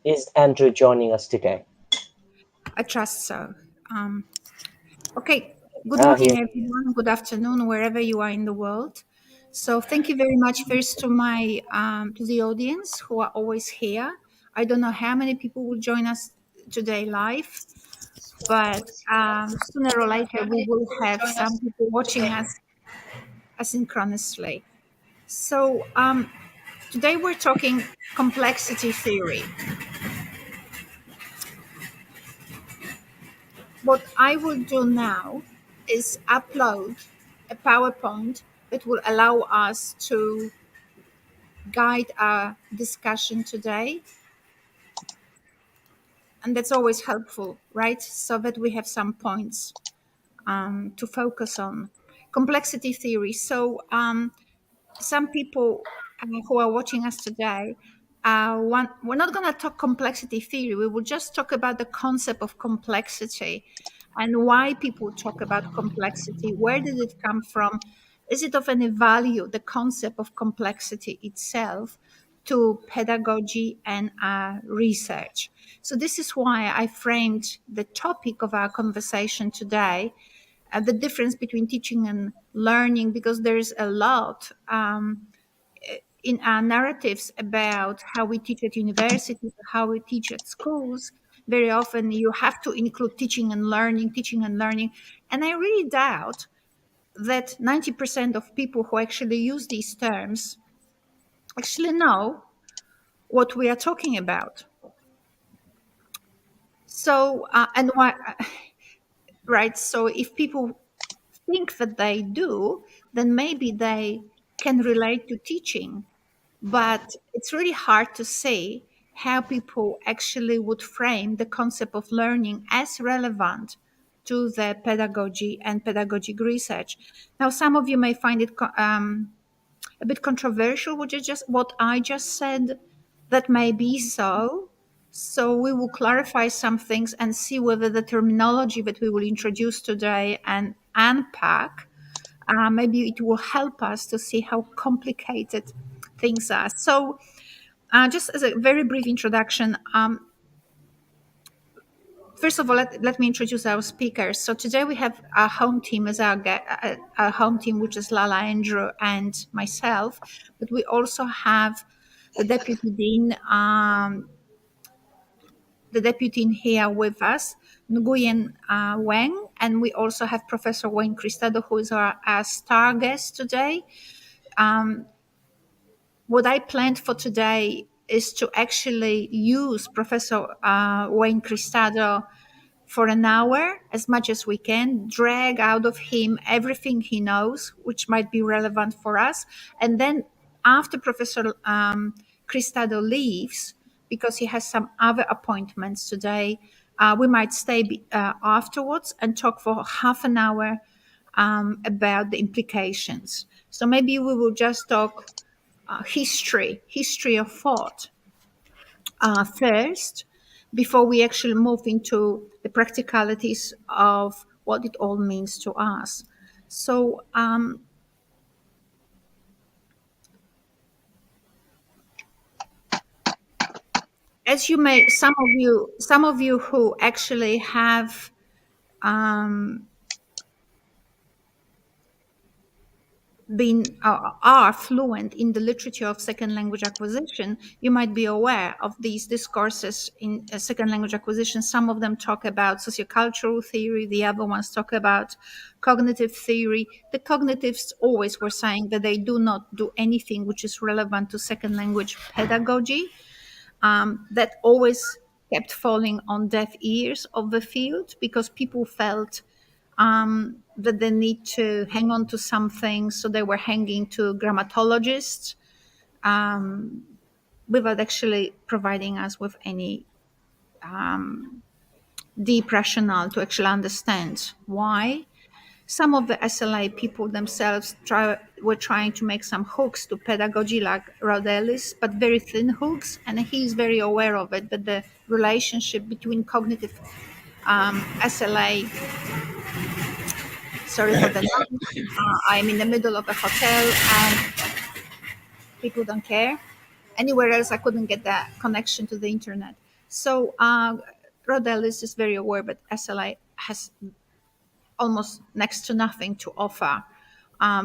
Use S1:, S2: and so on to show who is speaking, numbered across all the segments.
S1: Is Andrew joining us today?
S2: I trust so. Okay, good
S1: Ah,
S2: morning,
S1: here.
S2: everyone. Good afternoon, wherever you are in the world. So, thank you very much first to my to the audience who are always here. I don't know how many people will join us today live, but sooner or later we will have some people watching us asynchronously. So, today we're talking complexity theory. What I will do now is upload a PowerPoint that will allow us to guide our discussion today. And that's always helpful, right? So that we have some points to focus on. Complexity theory. So, some people who are watching us today, we're not going to talk complexity theory. We will just talk about the concept of complexity and why people talk about complexity. Where did it come from? Is it of any value, the concept of complexity itself, to pedagogy and research? So, this is why I framed the topic of our conversation today, the difference between teaching and learning, because there's a lot in our narratives about how we teach at universities, how we teach at schools. Very often you have to include teaching and learning, teaching and learning. And I really doubt that 90% of people who actually use these terms actually know what we are talking about. So, and why, right? So if people think that they do, then maybe they can relate to teaching. But it's really hard to say how people actually would frame the concept of learning as relevant to the pedagogy and pedagogic research. Now, some of you may find it a bit controversial, what I just said. That may be so. So we will clarify some things and see whether the terminology that we will introduce today and unpack, maybe it will help us to see how complicated things are. So, just as a very brief introduction, first of all, let me introduce our speakers. So today we have our home team as our home team, which is Lala, Andrew, and myself. But we also have the deputy dean, here with us, Nguyen Wang, and we also have Professor Wayne Cristado, who is our star guest today. What I planned for today is to actually use Professor Wayne Cristado for an hour as much as we can, drag out of him everything he knows, which might be relevant for us. And then after Professor Cristado leaves, because he has some other appointments today, we might stay afterwards and talk for half an hour about the implications. So maybe we will just talk history of thought first, before we actually move into the practicalities of what it all means to us. So, as you may, some of you who actually have been are fluent in the literature of second language acquisition, you might be aware of these discourses in second language acquisition. Some of them talk about sociocultural theory, the other ones talk about cognitive theory. The cognitives always were saying that they do not do anything which is relevant to second language pedagogy. That always kept falling on deaf ears of the field, because people felt that they need to hang on to something, so they were hanging to grammatologists without actually providing us with any deep rationale to actually understand why. Some of the SLA people themselves were trying to make some hooks to pedagogy, like Raudelis, but very thin hooks, and he's very aware of it, that the relationship between cognitive SLA. Sorry for the noise. I'm in the middle of a hotel and people don't care. Anywhere else, I couldn't get that connection to the internet. So Rod Ellis is very aware, but SLA has almost next to nothing to offer.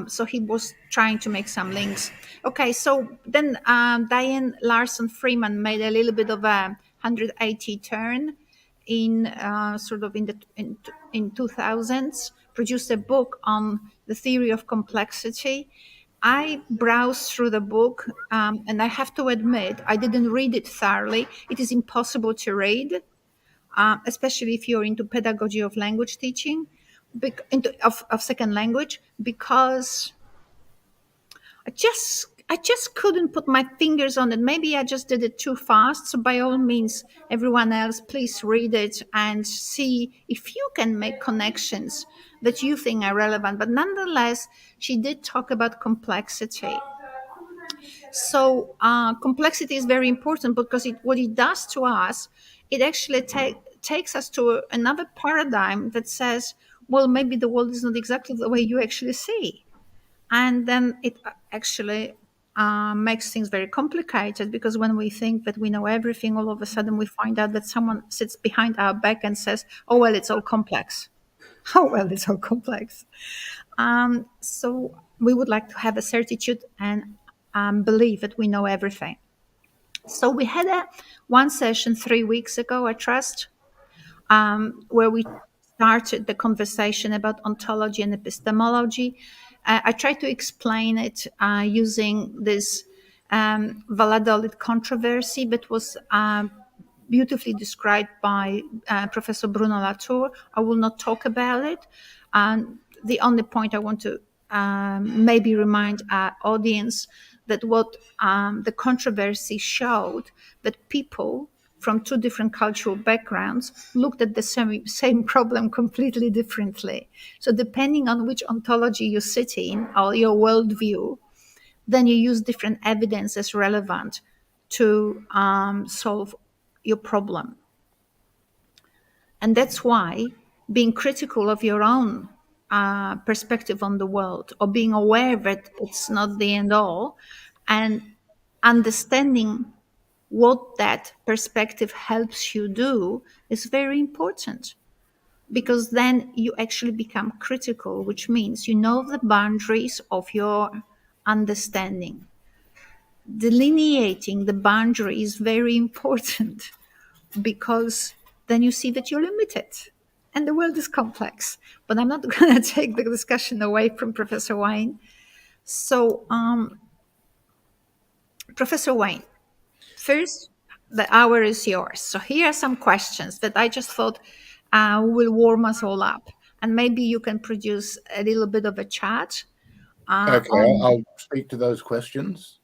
S2: So he was trying to make some links. Okay, so then Diane Larson Freeman made a little bit of a 180 turn in sort of in 2000s, produced a book on the theory of complexity. I browsed through the book, and I have to admit, I didn't read it thoroughly. It is impossible to read, especially if you're into pedagogy of language teaching, of second language, because I just couldn't put my fingers on it. Maybe I just did it too fast. So by all means, everyone else, please read it and see if you can make connections that you think are relevant. But nonetheless, she did talk about complexity. So complexity is very important because what it does to us, it actually takes us to another paradigm that says, well, maybe the world is not exactly the way you actually see. And then it actually makes things very complicated, because when we think that we know everything, all of a sudden we find out that someone sits behind our back and says, oh, well, it's all complex. Oh, well, it's all complex. So we would like to have a certitude and believe that we know everything. So we had one session 3 weeks ago, I trust, where we started the conversation about ontology and epistemology. I tried to explain it using this Valladolid controversy that was beautifully described by Professor Bruno Latour. I will not talk about it. The only point I want to maybe remind our audience that what the controversy showed, that people from two different cultural backgrounds looked at the same problem completely differently. So depending on which ontology you sit in or your worldview, then you use different evidence as relevant to solve your problem. And that's why being critical of your own perspective on the world, or being aware that it's not the end all, and understanding what that perspective helps you do is very important, because then you actually become critical, which means you know the boundaries of your understanding. Delineating the boundary is very important, because then you see that you're limited and the world is complex. But I'm not going to take the discussion away from Professor Wayne. So, Professor Wayne, first, the hour is yours. So here are some questions that I just thought will warm us all up. And maybe you can produce a little bit of a chat.
S3: Okay, I'll speak to those questions.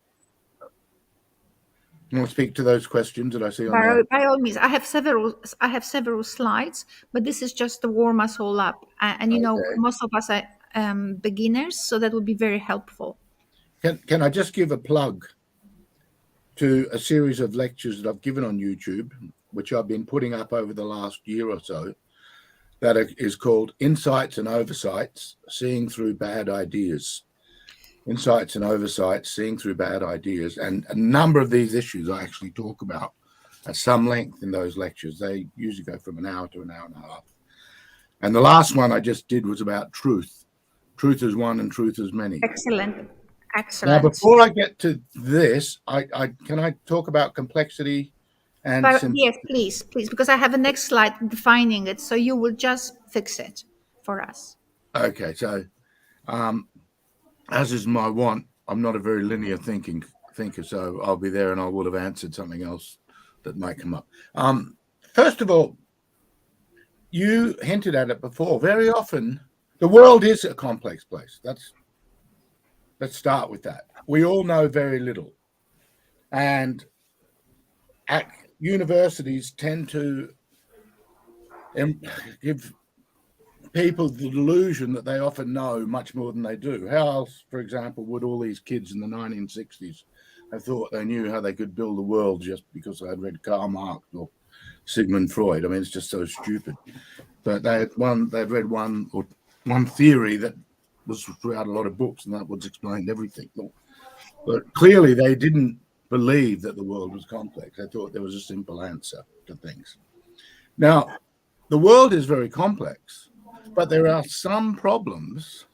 S3: I'll speak to those questions that I see on there.
S2: By all means, I have several slides, but this is just to warm us all up. And you know,
S3: Okay.
S2: most of us are beginners, so that would be very helpful.
S3: Can I just give a plug to a series of lectures that I've given on YouTube, which I've been putting up over the last year or so, that is called Insights and Oversights, Seeing Through Bad Ideas. Insights and Oversights, Seeing Through Bad Ideas. And a number of these issues I actually talk about at some length in those lectures. They usually go from an hour to an hour and a half. And the last one I just did was about truth. Truth is one and truth is many.
S2: Excellent.
S3: Now, before I get to this, can I talk about complexity and
S2: yes, please, because I have a next slide defining it, so you will just fix it for us.
S3: Okay, so as is my want, I'm not a very linear thinker, so I'll be there and I will have answered something else that might come up. First of all, you hinted at it before. Very often, the world is a complex place. Let's start with that. We all know very little. And at universities tend to give people the delusion that they often know much more than they do. How else, for example, would all these kids in the 1960s have thought they knew how they could build the world just because they had read Karl Marx or Sigmund Freud? I mean, it's just so stupid. But they'd read one theory that was throughout a lot of books, and that was explained everything. But clearly, they didn't believe that the world was complex. They thought there was a simple answer to things. Now, the world is very complex, but there are some problems,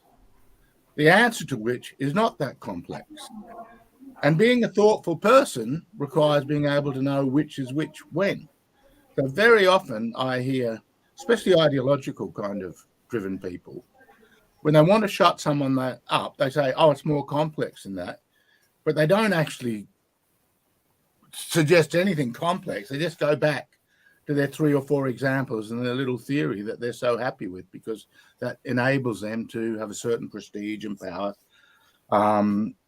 S3: the answer to which is not that complex. And being a thoughtful person requires being able to know which is which when. So very often I hear, especially ideological kind of driven people, when they want to shut someone up, they say, oh, it's more complex than that. But they don't actually suggest anything complex. They just go back to their 3 or 4 examples and their little theory that they're so happy with, because that enables them to have a certain prestige and power.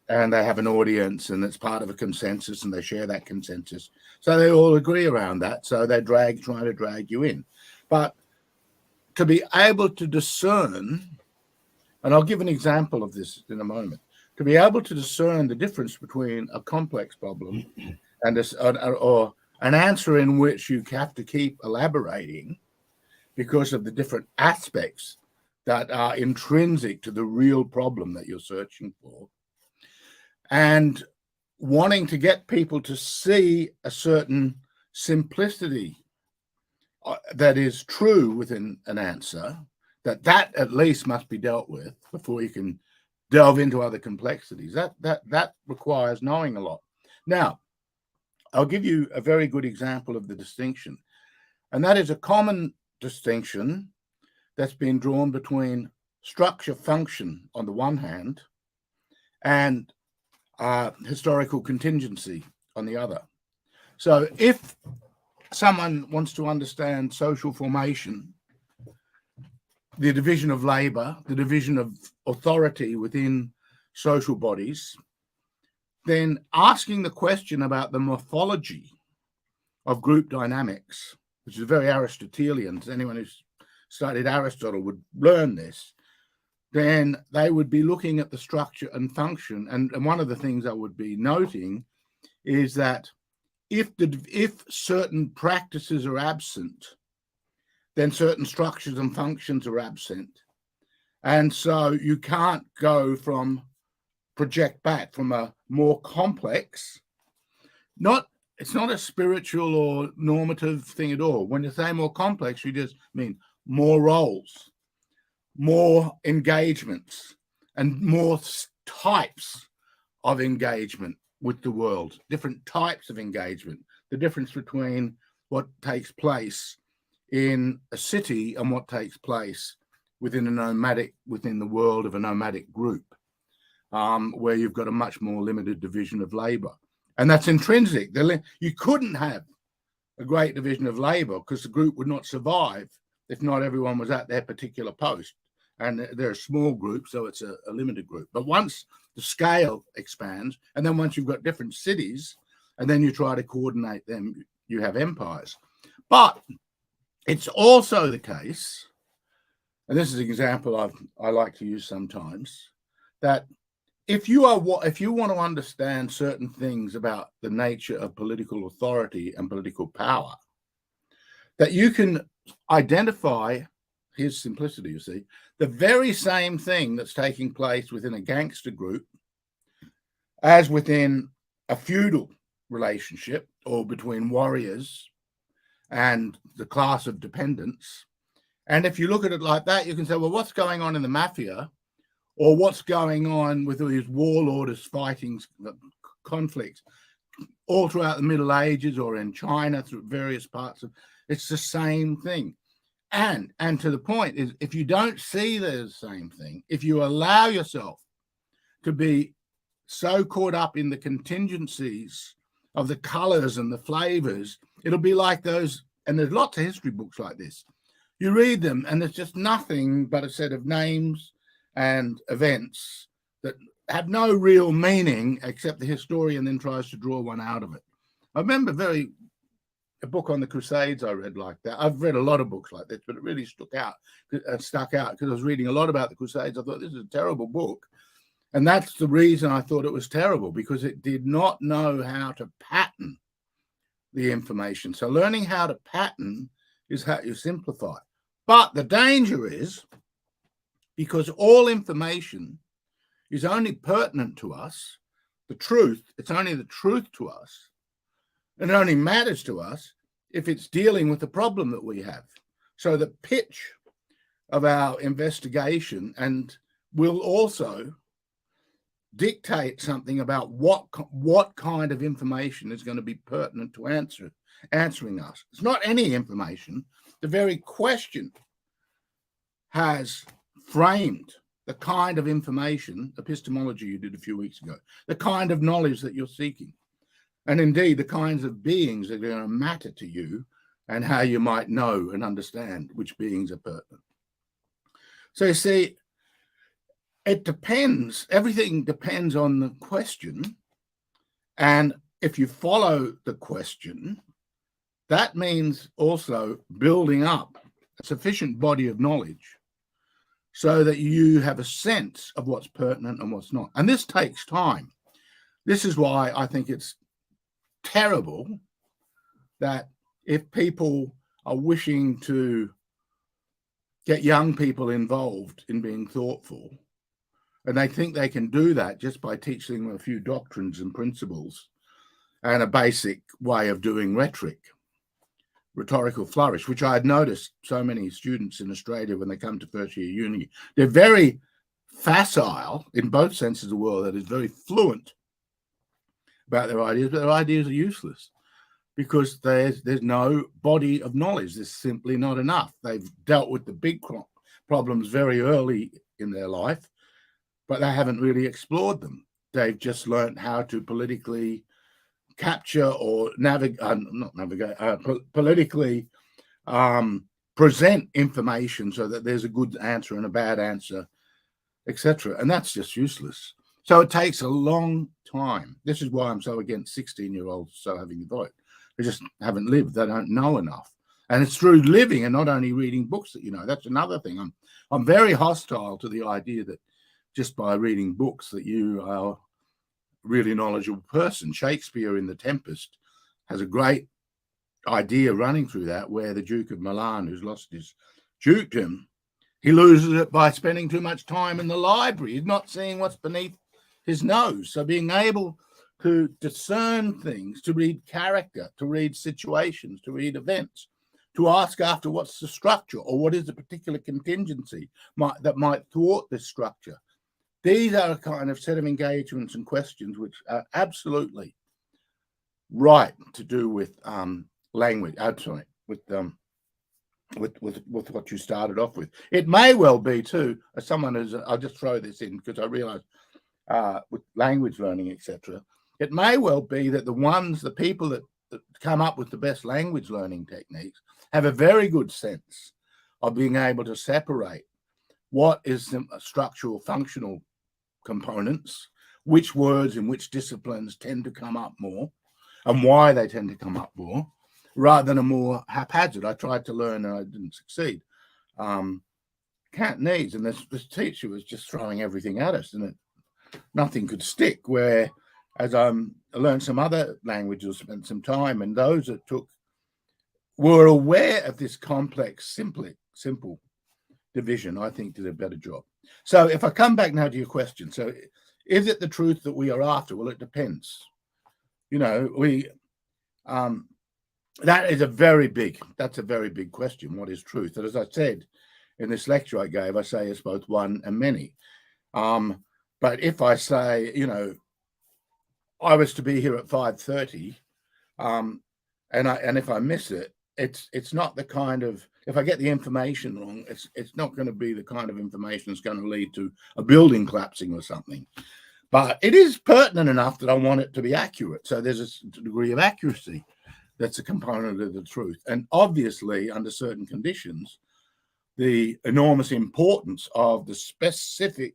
S3: And they have an audience, and it's part of a consensus, and they share that consensus. So they all agree around that. So they try to drag you in. But to be able to discern, and I'll give an example of this in a moment, to be able to discern the difference between a complex problem and or an answer in which you have to keep elaborating because of the different aspects that are intrinsic to the real problem that you're searching for, and wanting to get people to see a certain simplicity that is true within an answer, that at least must be dealt with before you can delve into other complexities. That requires knowing a lot. Now, I'll give you a very good example of the distinction, and that is a common distinction that's been drawn between structure function on the one hand and historical contingency on the other. So if someone wants to understand social formation, the division of labor, the division of authority within social bodies, then asking the question about the morphology of group dynamics, which is very Aristotelian, anyone who's studied Aristotle would learn this, then they would be looking at the structure and function. And one of the things I would be noting is that if certain practices are absent, then certain structures and functions are absent. And so you can't project back from a more complex, it's not a spiritual or normative thing at all. When you say more complex, you just mean more roles, more engagements, and more types of engagement with the world, different types of engagement, the difference between what takes place in a city and what takes place within the world of a nomadic group, where you've got a much more limited division of labor. And that's intrinsic. You couldn't have a great division of labor because the group would not survive if not everyone was at their particular post. And they're a small group, so it's a limited group. But once the scale expands, and then once you've got different cities, and then you try to coordinate them, you have empires. But it's also the case, and this is an example I like to use sometimes, that if you want to understand certain things about the nature of political authority and political power, that you can identify, here's simplicity, you see, the very same thing that's taking place within a gangster group as within a feudal relationship or between warriors and the class of dependents. And if you look at it like that, you can say, well, what's going on in the mafia, or what's going on with all these warlords fighting conflicts all throughout the Middle Ages or in China through various parts of, it's the same thing. And to the point is, if you don't see the same thing, if you allow yourself to be so caught up in the contingencies of the colors and the flavors, it'll be like those, and there's lots of history books like this. You read them and there's just nothing but a set of names and events that have no real meaning, except the historian then tries to draw one out of it. I remember a book on the Crusades I read like that. I've read a lot of books like this, but it really stuck out because I was reading a lot about the Crusades. I thought, this is a terrible book. And that's the reason I thought it was terrible, because it did not know how to pattern the information. So learning how to pattern is how you simplify. But the danger is, because all information is only pertinent to us the truth, it's only the truth to us, and it only matters to us if it's dealing with the problem that we have. So the pitch of our investigation and will also dictate something about what kind of information is going to be pertinent to answering us. It's not any information. The very question has framed the kind of information, epistemology you did a few weeks ago, the kind of knowledge that you're seeking, and indeed the kinds of beings that are going to matter to you and how you might know and understand which beings are pertinent. So you see, it depends. Everything depends on the question. And if you follow the question, that means also building up a sufficient body of knowledge so that you have a sense of what's pertinent and what's not. And this takes time. This is why I think it's terrible that if people are wishing to get young people involved in being thoughtful, and they think they can do that just by teaching them a few doctrines and principles and a basic way of doing rhetorical flourish, which I had noticed so many students in Australia when they come to first year uni. They're very facile in both senses of the word, that is very fluent about their ideas, but their ideas are useless because there's no body of knowledge. There's simply not enough. They've dealt with the big problems very early in their life, but they haven't really explored them. They've just learned how to politically capture or politically present information so that there's a good answer and a bad answer, etc. And that's just useless. So it takes a long time. This is why I'm so against 16-year-olds so having a vote. They just haven't lived. They don't know enough. And it's through living and not only reading books that you know. That's another thing. I'm very hostile to the idea that just by reading books that you are a really knowledgeable person. Shakespeare in the Tempest has a great idea running through that, where the Duke of Milan, who's lost his dukedom, he loses it by spending too much time in the library. He's not seeing what's beneath his nose. So being able to discern things, to read character, to read situations, to read events, to ask after what's the structure or what is the particular contingency that might thwart this structure. These are a kind of set of engagements and questions which are absolutely right to do with language. With what you started off with. It may well be too, as someone who's, I'll just throw this in because I realise with language learning, etc. It may well be that the people that come up with the best language learning techniques have a very good sense of being able to separate what is structural, functional components, which words in which disciplines tend to come up more, and why they tend to come up more, rather than a more haphazard. I tried to learn and I didn't succeed. Cantonese, and this teacher was just throwing everything at us, and nothing could stick. Where, as I learned some other languages, spent some time, and those that were aware of this complex, simple division, I think did a better job. So if I come back now to your question, so is it the truth that we are after? Well, it depends. You know, that's a very big question. What is truth? And as I said in this lecture I gave, I say it's both one and many. But if I say, you know, I was to be here at 5:30, and if I miss it, it's not the kind of, if I get the information wrong, it's not going to be the kind of information that's going to lead to a building collapsing or something. But it is pertinent enough that I want it to be accurate. So there's a degree of accuracy that's a component of the truth. And obviously, under certain conditions, the enormous importance of the specific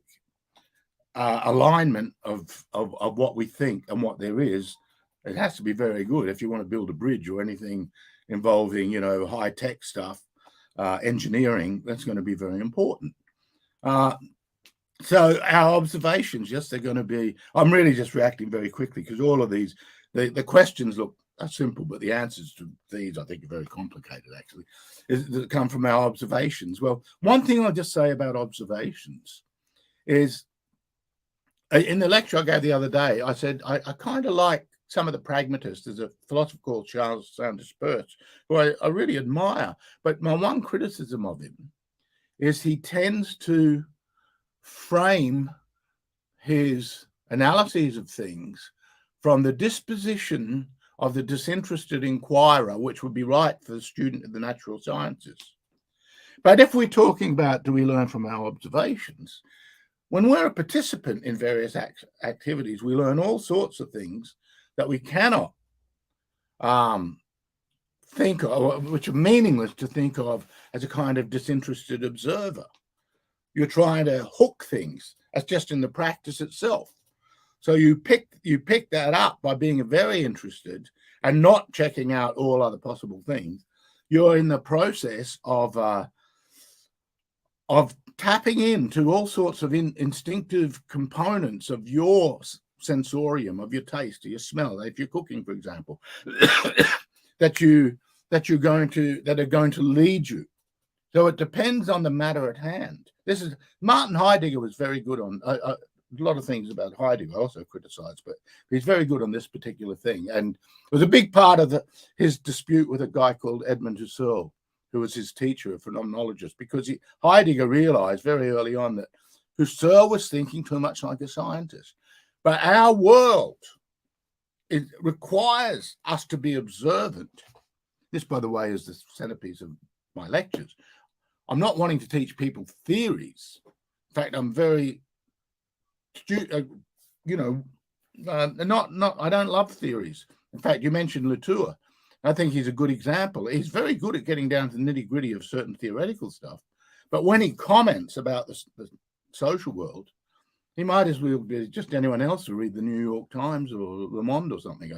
S3: alignment of what we think and what there is, it has to be very good if you want to build a bridge or anything involving, you know, high-tech stuff, engineering. That's going to be very important. So our observations, yes, they're going to be, I'm really just reacting very quickly because all of these, the questions look simple, but the answers to these, I think, are very complicated, actually, that come from our observations. Well, one thing I'll just say about observations is In the lecture I gave the other day, I said I kind of like some of the pragmatists. There's a philosopher called Charles Sanders Peirce, who I really admire. But my one criticism of him is he tends to frame his analyses of things from the disposition of the disinterested inquirer, which would be right for the student of the natural sciences. But if we're talking about do we learn from our observations, when we're a participant in various activities, we learn all sorts of things that we cannot think of, which are meaningless to think of as a kind of disinterested observer. You're trying to hook things as just in the practice itself. So you pick that up by being very interested and not checking out all other possible things. You're in the process of tapping into all sorts of instinctive components of your sensorium, of your taste, of your smell. If you're cooking, for example, that are going to lead you. So it depends on the matter at hand. Martin Heidegger was very good on a lot of things about Heidegger. I also criticized, but he's very good on this particular thing. And it was a big part of his dispute with a guy called Edmund Husserl, who was his teacher, a phenomenologist, because Heidegger realized very early on that Husserl was thinking too much like a scientist. But our world, it requires us to be observant. This, by the way, is the centerpiece of my lectures. I'm not wanting to teach people theories. In fact, I'm very, I don't love theories. In fact, you mentioned Latour. I think he's a good example. He's very good at getting down to the nitty-gritty of certain theoretical stuff. But when he comments about the social world, he might as well be just anyone else who read the New York Times or Le Monde or something.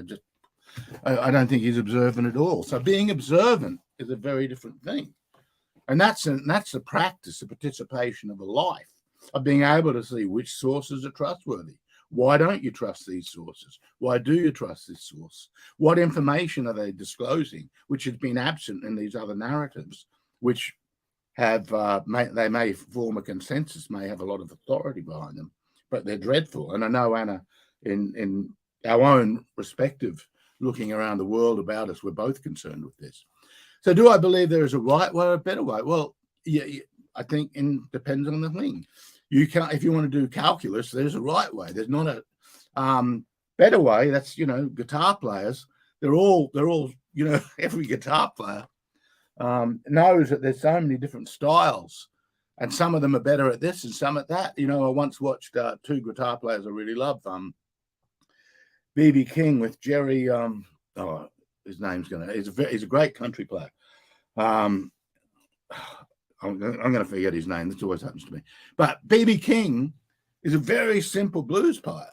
S3: I don't think he's observant at all. So being observant is a very different thing. And that's the practice, the participation of a life, of being able to see which sources are trustworthy. Why don't you trust these sources? Why do you trust this source? What information are they disclosing, which has been absent in these other narratives, which have they may form a consensus, may have a lot of authority behind them, but they're dreadful. And I know, Anna, in our own respective looking around the world about us, we're both concerned with this. So do I believe there is a right way or a better way? Well, yeah, I think it depends on the thing. You can't, if you want to do calculus, there's a right way. There's not a better way. That's, guitar players. They're all, every guitar player knows that there's so many different styles, and some of them are better at this and some at that. I once watched two guitar players I really love. B.B. King with Jerry. His name's he's a great country player. I'm going to forget his name. This always happens to me. But B.B. King is a very simple blues player.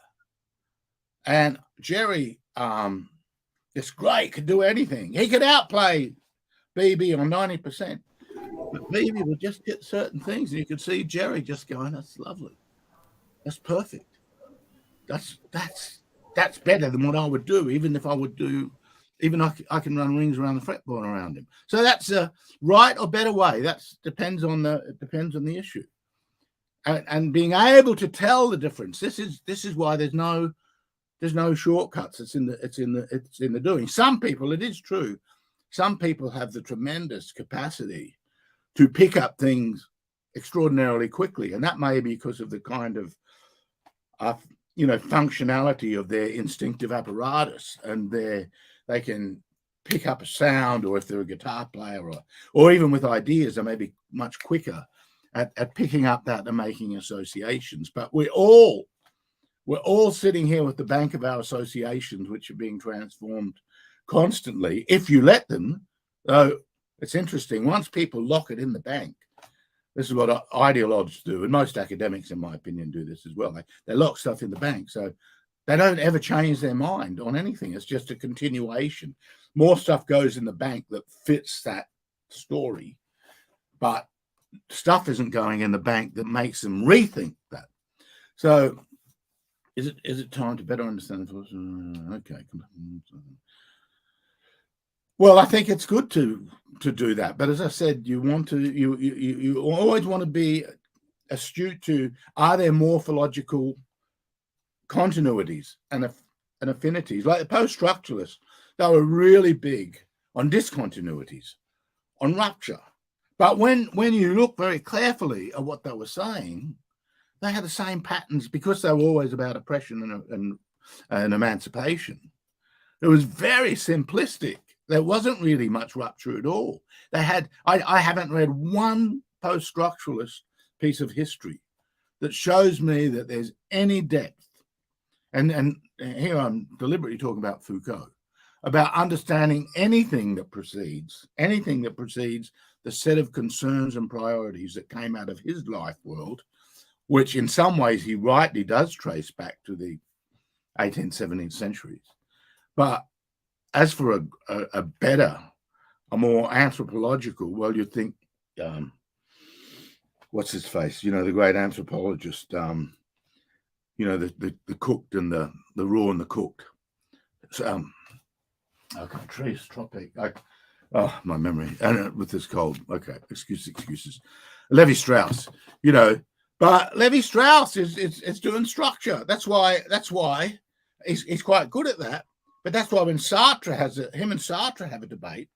S3: And Jerry is great, could do anything. He could outplay B.B. on 90%. But B.B. would just get certain things. And you could see Jerry just going, that's lovely. That's perfect. That's better than what I would do, even if I would do... Even I can run rings around the fretboard around him. So that's a right or better way. It depends on the issue, and being able to tell the difference. This is why there's no shortcuts. It's in the doing. Some people, it is true, some people have the tremendous capacity to pick up things extraordinarily quickly, and that may be because of the kind of functionality of their instinctive apparatus, and they can pick up a sound, or if they're a guitar player, or even with ideas, they may be much quicker at picking up that and making associations. But we're all sitting here with the bank of our associations, which are being transformed constantly, if you let them. Though it's interesting, once people lock it in the bank, this is what ideologues do, and most academics, in my opinion, do this as well. They lock stuff in the bank, so they don't ever change their mind on anything. It's just a continuation. More stuff goes in the bank that fits that story, but stuff isn't going in the bank that makes them rethink that. So is it time to better understand the okay. Well, I think it's good to do that. But as I said, you always want to be astute to, are there morphological continuities and affinities. Like the post-structuralists, they were really big on discontinuities, on rupture. But when you look very carefully at what they were saying, they had the same patterns because they were always about oppression and emancipation. It was very simplistic. There wasn't really much rupture at all. They had, I haven't read one post-structuralist piece of history that shows me that there's any depth. And here I'm deliberately talking about Foucault, about understanding anything that precedes the set of concerns and priorities that came out of his life world, which in some ways he rightly does trace back to the 18th, 17th centuries. But as for a better, a more anthropological, well, you'd think, what's his face? You know, the great anthropologist, you know, the cooked and the raw and the cooked. So, okay, trace, tropic. Oh, my memory. And with this cold. Okay, excuses. Levy Strauss, you know, but Levy Strauss is doing structure. That's why he's quite good at that. But that's why when Sartre him and Sartre have a debate,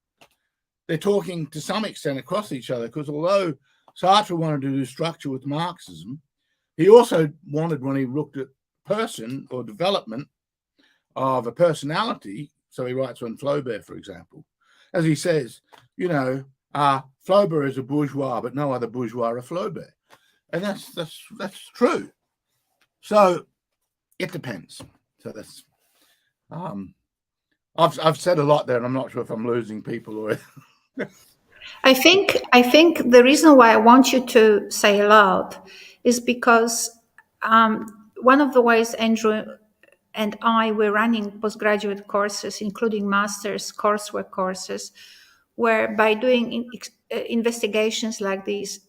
S3: they're talking to some extent across each other, because although Sartre wanted to do structure with Marxism, he also wanted, when he looked at person or development of a personality, so he writes on Flaubert, for example, as he says, you know, Flaubert is a bourgeois, but no other bourgeois are Flaubert. And that's true. So it depends. So that's I've said a lot there, and I'm not sure if I'm losing people or.
S2: I think the reason why I want you to say aloud is because one of the ways Andrew and I were running postgraduate courses, including master's coursework courses, where by doing investigations like this,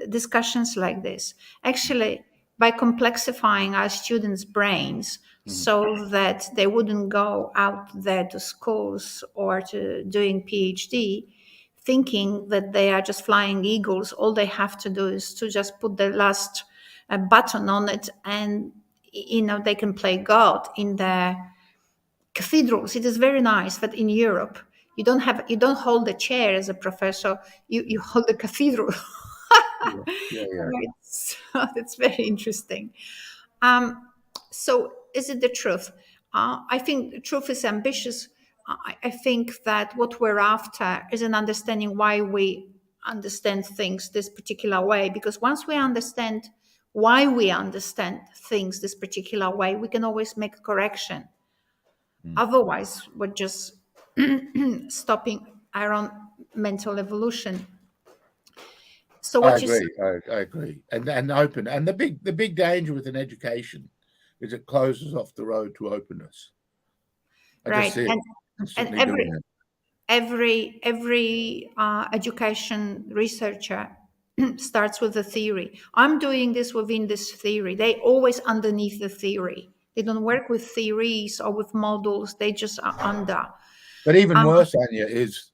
S2: discussions like this, actually by complexifying our students' brains so that they wouldn't go out there to schools or to doing PhD, thinking that they are just flying eagles. All they have to do is to just put the last button on it, and you know they can play God in their cathedrals. It is very nice that in Europe you don't hold a chair as a professor. You hold a cathedral.
S3: Yeah.
S2: That's very interesting. So is it the truth? I think the truth is ambitious. I think that what we're after is an understanding why we understand things this particular way, because once we understand why we understand things this particular way, we can always make a correction. Otherwise, we're just stopping our own mental evolution. So what
S3: I agree. And open. And the big danger with an education is it closes off the road to openness.
S2: Right. And every education researcher starts with a theory. I'm doing this within this theory. They always underneath the theory. They don't work with theories or with models. They just are under.
S3: But even worse, Anya, is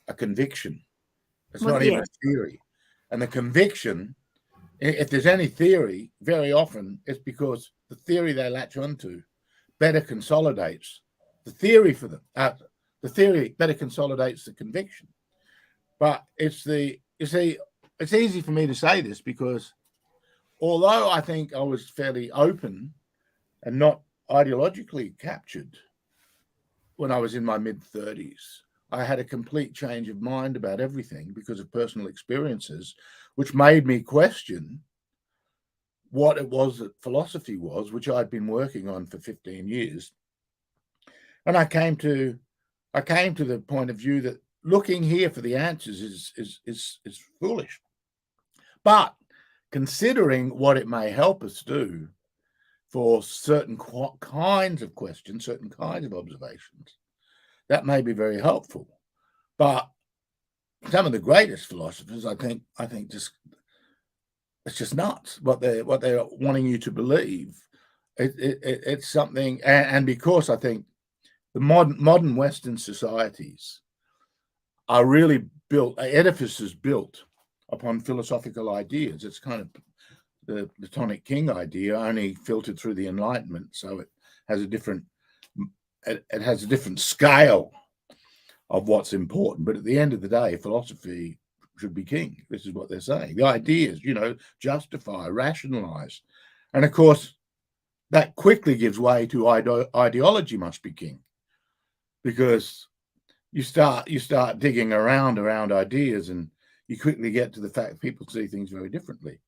S3: a conviction. It's not even a theory. And the conviction, if there's any theory, very often it's because the theory they latch onto better consolidates the theory for them. The theory better consolidates the conviction. But it's easy for me to say this because although I think I was fairly open and not ideologically captured when I was in my mid-30s, I had a complete change of mind about everything because of personal experiences, which made me question what it was that philosophy was, which I'd been working on for 15 years. And I came to the point of view that looking here for the answers is foolish. But considering what it may help us do for certain kinds of questions, certain kinds of observations, that may be very helpful. But some of the greatest philosophers, I think just it's just nuts what they're wanting you to believe. It's something, and because I think the modern Western societies are really built, edifices built upon philosophical ideas. It's kind of the Platonic king idea only filtered through the Enlightenment, so it has a different scale of what's important. But at the end of the day, philosophy should be king. This is what they're saying. The ideas, justify, rationalize, and of course that quickly gives way to ideology must be king, because you start digging around ideas, and you quickly get to the fact that people see things very differently.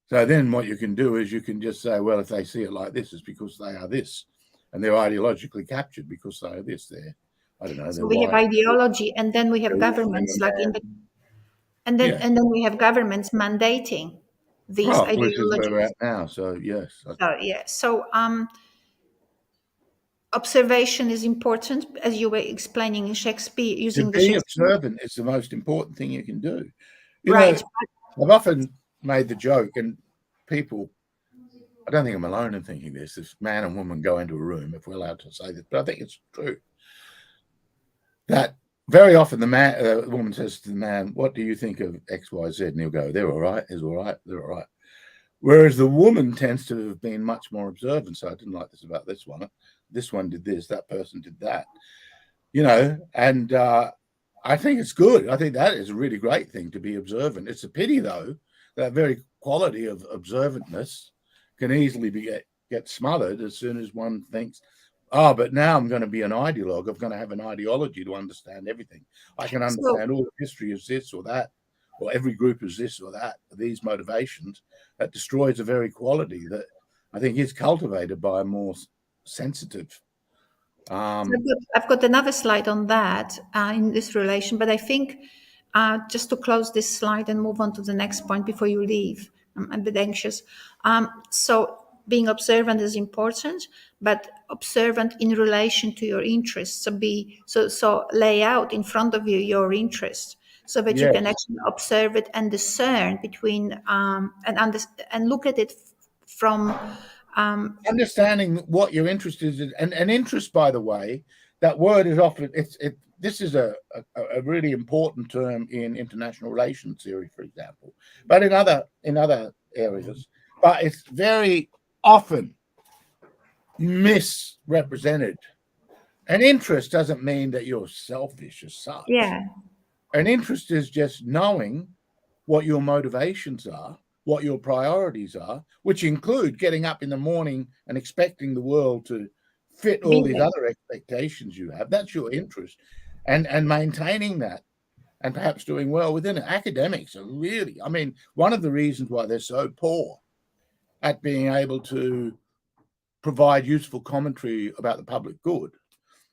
S3: So then what you can do is you can just say, well, if they see it like this, it's because they are this, and they're ideologically captured because they are this. They're, I don't know.
S2: So we have ideology, and then we have governments and then we have governments mandating these ideologies.
S3: Which is where we're at now. So yes.
S2: So observation is important, as you were explaining in Shakespeare, using
S3: being observant is the most important thing you can do.
S2: Right.
S3: I've often made the joke, and people, I don't think I'm alone in thinking this, if man and woman go into a room, if we're allowed to say this, but I think it's true, that very often the woman says to the man, what do you think of X, Y, Z? And he'll go, they're all right, he's all right, they're all right. Whereas the woman tends to have been much more observant. So I didn't like this about this one. This one did this, that person did that, and I think it's good. I think that is a really great thing, to be observant. It's a pity, though, that very quality of observantness can easily get smothered as soon as one thinks, oh, but now I'm going to be an ideologue. I'm going to have an ideology to understand everything. I can understand all the history of this or that, or every group is this or that, these motivations. That destroys the very quality that I think is cultivated by a more sensitive.
S2: I've got another slide on that in this relation, but I think just to close this slide and move on to the next point before you leave, I'm a bit anxious. So being observant is important, but observant in relation to your interests. So lay out in front of you your interest, so that you can actually observe it and discern between and look at it from
S3: understanding what your interest is. And interest, by the way, that word is often this is a really important term in international relations theory, for example, but in other areas, but it's very often misrepresented. An interest doesn't mean that you're selfish as such.
S2: Yeah.
S3: An interest is just knowing what your motivations are, what your priorities are, which include getting up in the morning and expecting the world to fit all these other expectations you have. That's your interest. And maintaining that, and perhaps doing well within it. Academics are really, one of the reasons why they're so poor at being able to provide useful commentary about the public good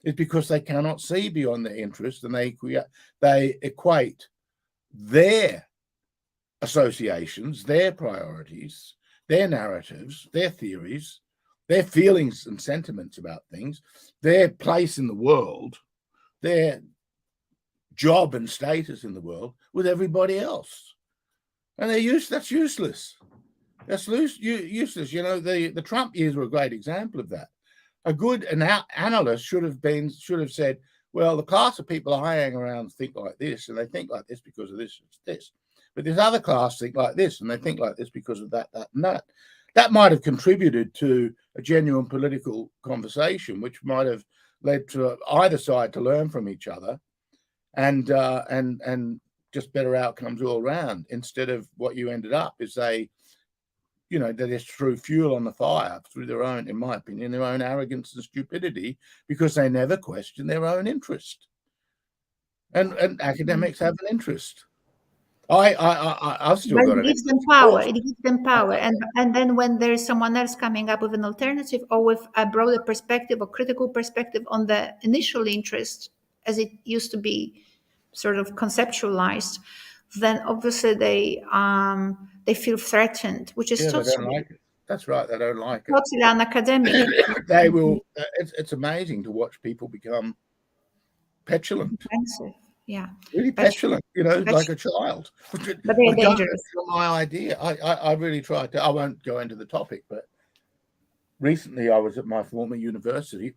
S3: is because they cannot see beyond their interest, and they equate their associations, their priorities, their narratives, their theories, their feelings and sentiments about things, their place in the world, their job and status in the world with everybody else. And that's useless. That's useless. The Trump years were a great example of that. A good analyst should have said, well, the class of people I hang around think like this, and they think like this because of this, this. But this other class think like this, and they think like this because of that, that, and that. That might have contributed to a genuine political conversation, which might have led to either side to learn from each other, and just better outcomes all around. Instead of what you ended up is that is threw fuel on the fire through their own, in my opinion, their own arrogance and stupidity, because they never question their own interest. And academics have an interest. I've still got it.
S2: It gives them power. It gives them power. And then when there is someone else coming up with an alternative or with a broader perspective or critical perspective on the initial interest, as it used to be sort of conceptualized, then obviously they feel threatened, which is totally,
S3: they don't like it. That's right. They don't like it.
S2: Totally unacademic.
S3: They will. It's amazing to watch people become petulant.
S2: Offensive. Yeah,
S3: really petulant, like a child.
S2: But they're dangerous.
S3: My idea. I really tried to. I won't go into the topic, but recently I was at my former university,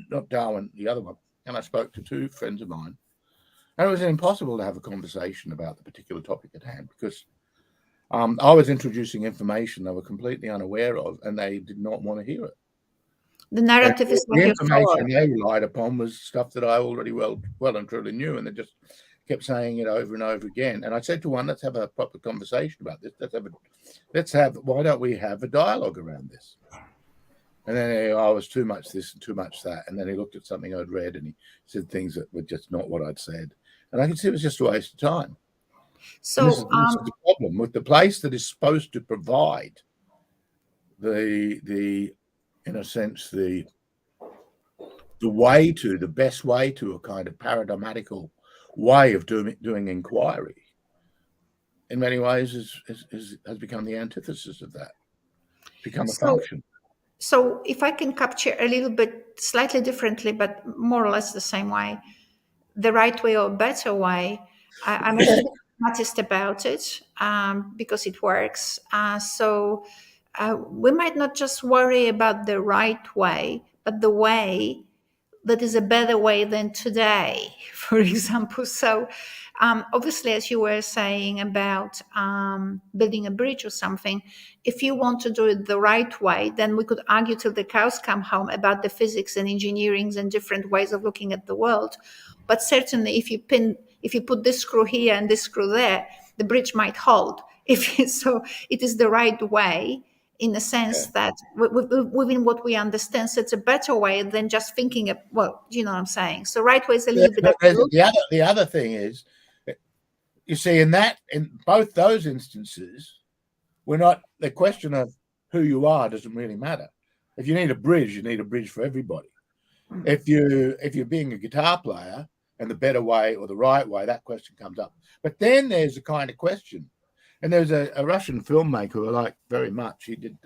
S3: not Darwin, the other one, and I spoke to two friends of mine, and it was impossible to have a conversation about the particular topic at hand because I was introducing information they were completely unaware of, and they did not want to hear it.
S2: The narrative is like
S3: the
S2: your
S3: information
S2: sword.
S3: they relied upon was stuff that I already well and truly knew, and they just kept saying it over and over again. And I said to one, let's have a proper conversation about this. Why don't we have a dialogue around this? And then I was too much this and too much that. And then he looked at something I'd read and he said things that were just not what I'd said. And I could see it was just a waste of time.
S2: So
S3: this is the problem with the place that is supposed to provide the in a sense the best way to a kind of paradigmatical way of doing inquiry. In many ways, has become the antithesis of that. Become a function.
S2: So if I can capture a little bit slightly differently, but more or less the same way, the right way or better way, I'm a bit pragmatist about it because it works. So we might not just worry about the right way, but the way that is a better way than today, for example. So obviously, as you were saying about building a bridge or something, if you want to do it the right way, then we could argue till the cows come home about the physics and engineering and different ways of looking at the world. But certainly, if you put this screw here and this screw there, the bridge might hold. So it is the right way, in the sense that within what we understand. So it's a better way than just thinking of, well, you know what I'm saying? So right way is a little bit.
S3: The other thing is, you see, in both those instances, the question of who you are doesn't really matter. If you need a bridge, you need a bridge for everybody. If you're being a guitar player and the better way or the right way, that question comes up. But then there's a kind of question. And there's a Russian filmmaker who I like very much. He did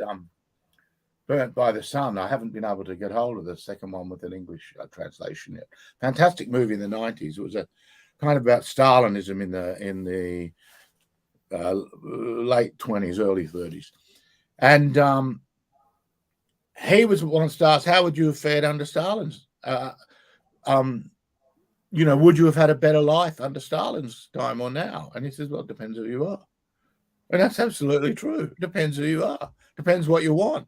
S3: Burnt by the Sun. I haven't been able to get hold of the second one with an English translation yet. Fantastic movie in the 90s. It was a kind of about Stalinism in the late 20s, early 30s. And he was one to ask, how would you have fared under Stalin's? Would you have had a better life under Stalin's time or now? And he says, well, it depends who you are. And that's absolutely true. It depends who you are. Depends what you want.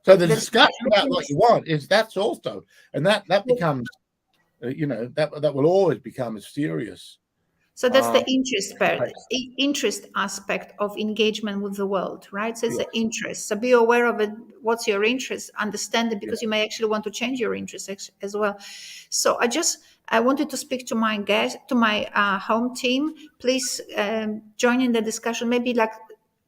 S3: So the discussion about what you want that's also, and that becomes, that will always become mysterious.
S2: So that's the interest aspect of engagement with the world, right? So it's the interest. So be aware of it. What's your interest? Understand it, because you may actually want to change your interest as well. So I wanted to speak to my guest, to my home team. Please join in the discussion. Maybe like a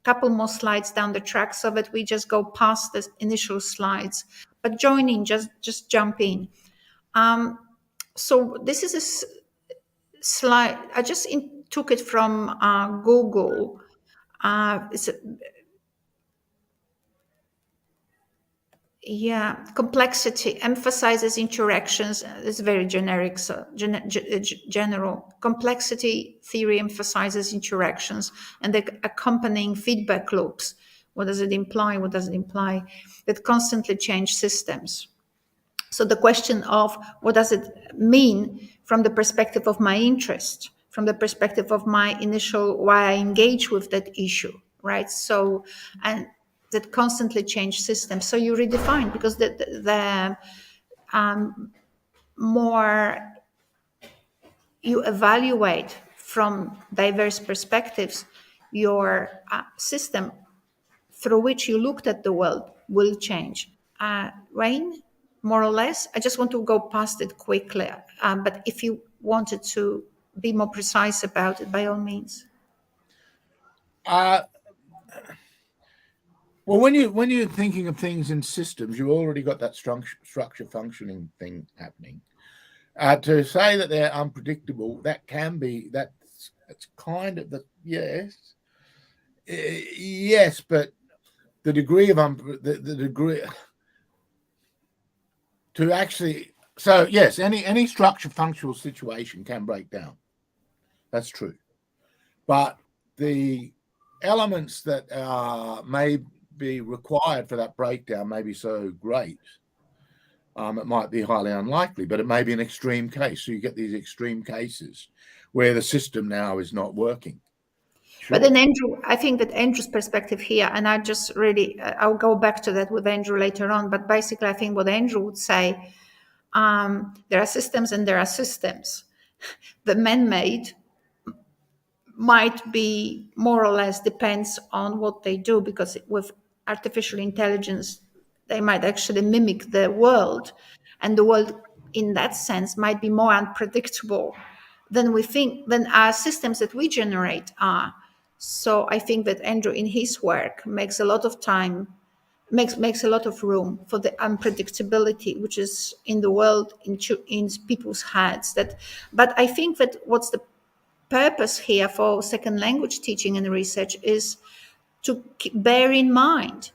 S2: couple more slides down the track, so that we just go past the initial slides. But join in, just jump in. So this is a slide. I just took it from Google. Complexity emphasizes interactions. It's very generic, so general. Complexity theory emphasizes interactions and the accompanying feedback loops. What does it imply? What does it imply? That constantly change systems. So the question of what does it mean from the perspective of my interest, from the perspective of my initial why I engage with that issue, right? So, and that constantly change systems. So you redefine, because the more you evaluate from diverse perspectives, your system through which you looked at the world will change. Wayne, more or less, I just want to go past it quickly. But if you wanted to be more precise about it, by all means.
S3: Well, when you're thinking of things in systems, you've already got that structure functioning thing happening. To say that they're unpredictable, that's kind of yes, but the degree of the degree to actually. So yes, any structure functional situation can break down. That's true, but the elements that may be required for that breakdown may be so great. It might be highly unlikely, but it may be an extreme case. So you get these extreme cases where the system now is not working.
S2: But then Andrew, I think that Andrew's perspective here, and I just really, I'll go back to that with Andrew later on. But basically, I think what Andrew would say, there are systems and there are systems. The man-made might be more or less depends on what they do, because with artificial intelligence, they might actually mimic the world, and the world, in that sense, might be more unpredictable than we think, than our systems that we generate are. So I think that Andrew, in his work, makes a lot of time, makes a lot of room for the unpredictability which is in the world, in people's heads. That, but I think that what's the purpose here for second language teaching and research is to bear in mind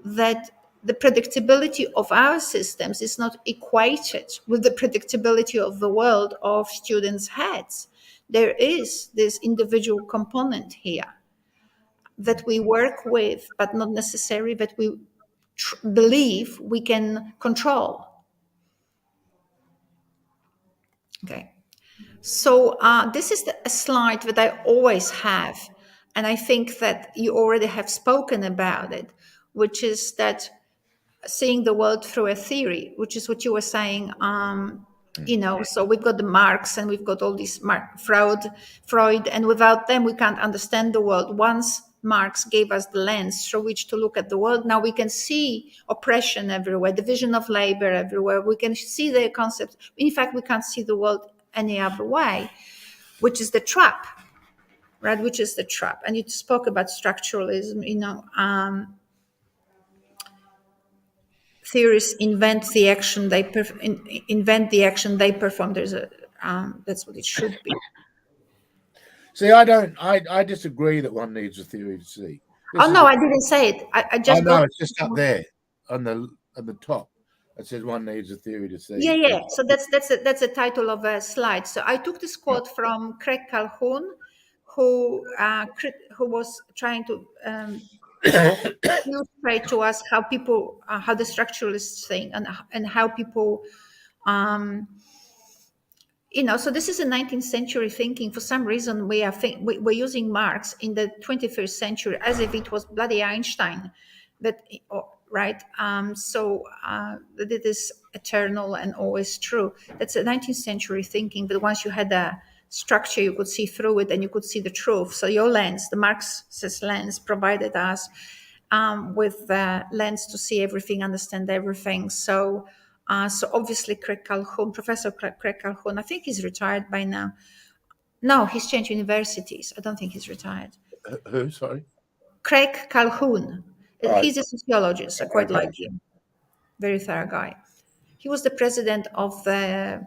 S2: that the predictability of our systems is not equated with the predictability of the world of students' heads. There is this individual component here that we work with, but not necessarily that we believe we can control. Okay. So this is a slide that I always have, and I think that you already have spoken about it, which is that seeing the world through a theory, which is what you were saying. So we've got the Marx and we've got all these Freud, and without them we can't understand the world. Once Marx gave us the lens through which to look at the world, now we can see oppression everywhere, division of labor everywhere. We can see the concepts. In fact, we can't see the world any other way, which is the trap, right? Which is the trap. And you spoke about structuralism, theorists invent the action they perform. There's a that's what it should be.
S3: See, I disagree that one needs a theory to see.
S2: I didn't say it. I just
S3: know it's just up there on the top. It says one needs a theory to see.
S2: Yeah. So that's the title of a slide. So I took this quote from Craig Calhoun, who was trying to illustrate to us how people, how the structuralists think, and how people, So this is a 19th century thinking. For some reason, we're using Marx in the 21st century as if it was bloody Einstein, right? That it is eternal and always true. That's a 19th century thinking. But once you had a structure, you could see through it and you could see the truth. So your lens, the Marxist lens, provided us with the lens to see everything, understand everything. So obviously Craig Calhoun, Professor Craig Calhoun, I think he's retired by now. No, he's changed universities. I don't think he's retired.
S3: Who? Sorry?
S2: Craig Calhoun.
S3: Right.
S2: He's a sociologist. I quite like him. Very thorough guy. He was the president of the,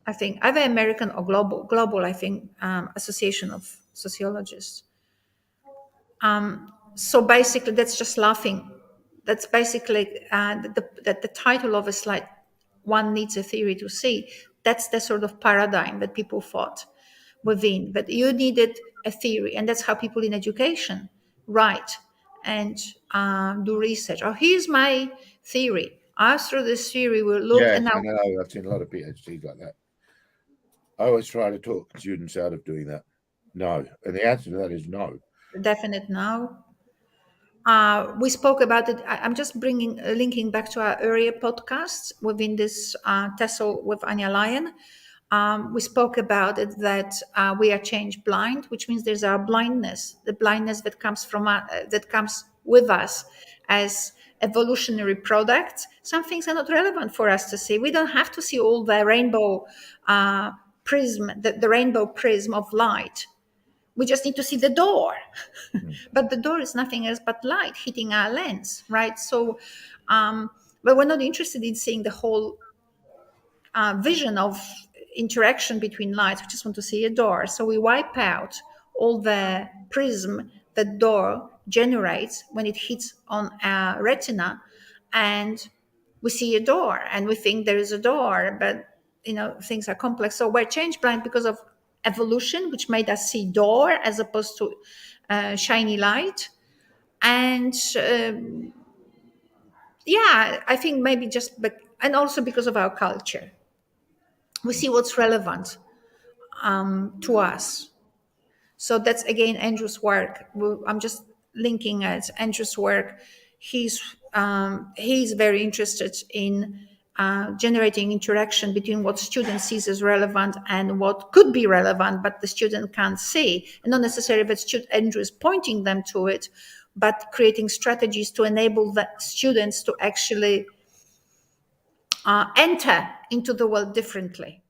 S2: I think, either American or global, I think, Association of Sociologists. So basically, that's just laughing. That's basically the title of a slide. One needs a theory to see. That's the sort of paradigm that people thought within. But you needed a theory, and that's how people in education write and do research. Oh, here's my theory. Through this theory, we'll look.
S3: Yeah,
S2: and now,
S3: I know. I've seen a lot of PhDs like that. I always try to talk students out of doing that. No, and the answer to that is no.
S2: Definite no. We spoke about it. I'm just linking back to our earlier podcasts within this TESOL with Anya Lyon. We spoke about it that we are change blind, which means there's our blindness, the blindness that comes that comes with us as evolutionary products. Some things are not relevant for us to see. We don't have to see all the rainbow prism, the rainbow prism of light. We just need to see the door. But the door is nothing else but light hitting our lens, right? So, but we're not interested in seeing the whole vision of interaction between lights. We just want to see a door. So we wipe out all the prism that door generates when it hits on our retina, and we see a door and we think there is a door, but things are complex. So we're change blind because of evolution, which made us see door as opposed to shiny light. And I think maybe and also because of our culture, we see what's relevant to us. So that's again Andrew's work. I'm just linking at Andrew's work. He's very interested in generating interaction between what student sees as relevant and what could be relevant, but the student can't see, and not necessarily that Andrew is pointing them to it, but creating strategies to enable the students to actually enter into the world differently.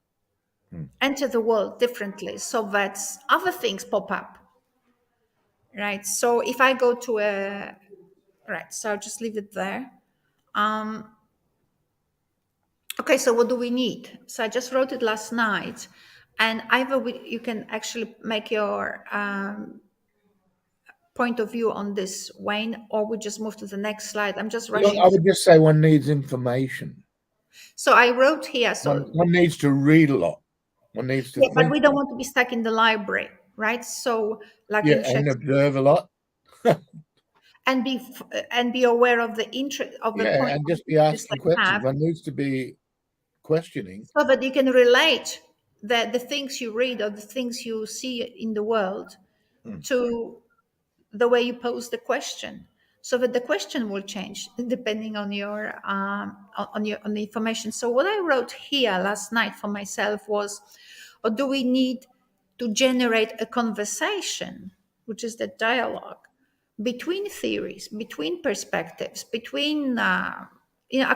S2: Enter the world differently so that other things pop up. Right. So if I go to a right, so I'll just leave it there. Okay, so what do we need? So I just wrote it last night, and either you can actually make your point of view on this, Wayne, or we just move to the next slide. I'm just rushing.
S3: I would just say one needs information.
S2: So I wrote here. So
S3: one needs to read a lot. One needs to think.
S2: But we don't want to be stuck in the library, right? So like
S3: in and observe a lot.
S2: and be aware of the interest of the point,
S3: and just be asking questions. One needs to be questioning,
S2: so that you can relate the things you read or the things you see in the world to the way you pose the question, so that the question will change depending on your on the information. So what I wrote here last night for myself was, or do we need to generate a conversation, which is the dialogue between theories, between perspectives, between I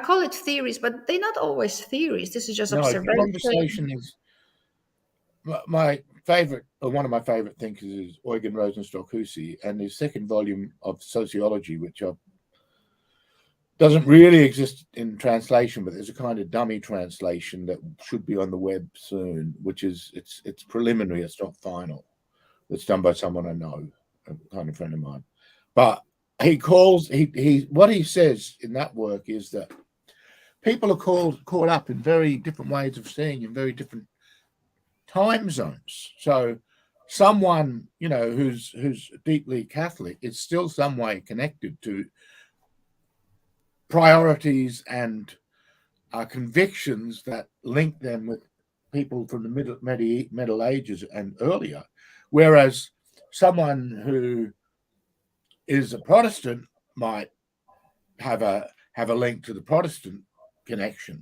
S2: call it theories, but they're not always theories. This is just observation.
S3: Conversation is my favorite, or one of my favorite thinkers is Eugen Rosenstock-Huessy, and his second volume of Sociology, which doesn't really exist in translation, but there's a kind of dummy translation that should be on the web soon, which is it's preliminary, it's not final. It's done by someone I know, a kind of friend of mine. But what he says in that work is that people are caught up in very different ways of seeing in very different time zones. So someone, who's deeply Catholic is still some way connected to priorities and convictions that link them with people from the Middle Ages and earlier, whereas someone who is a Protestant might have a link to the Protestant connection.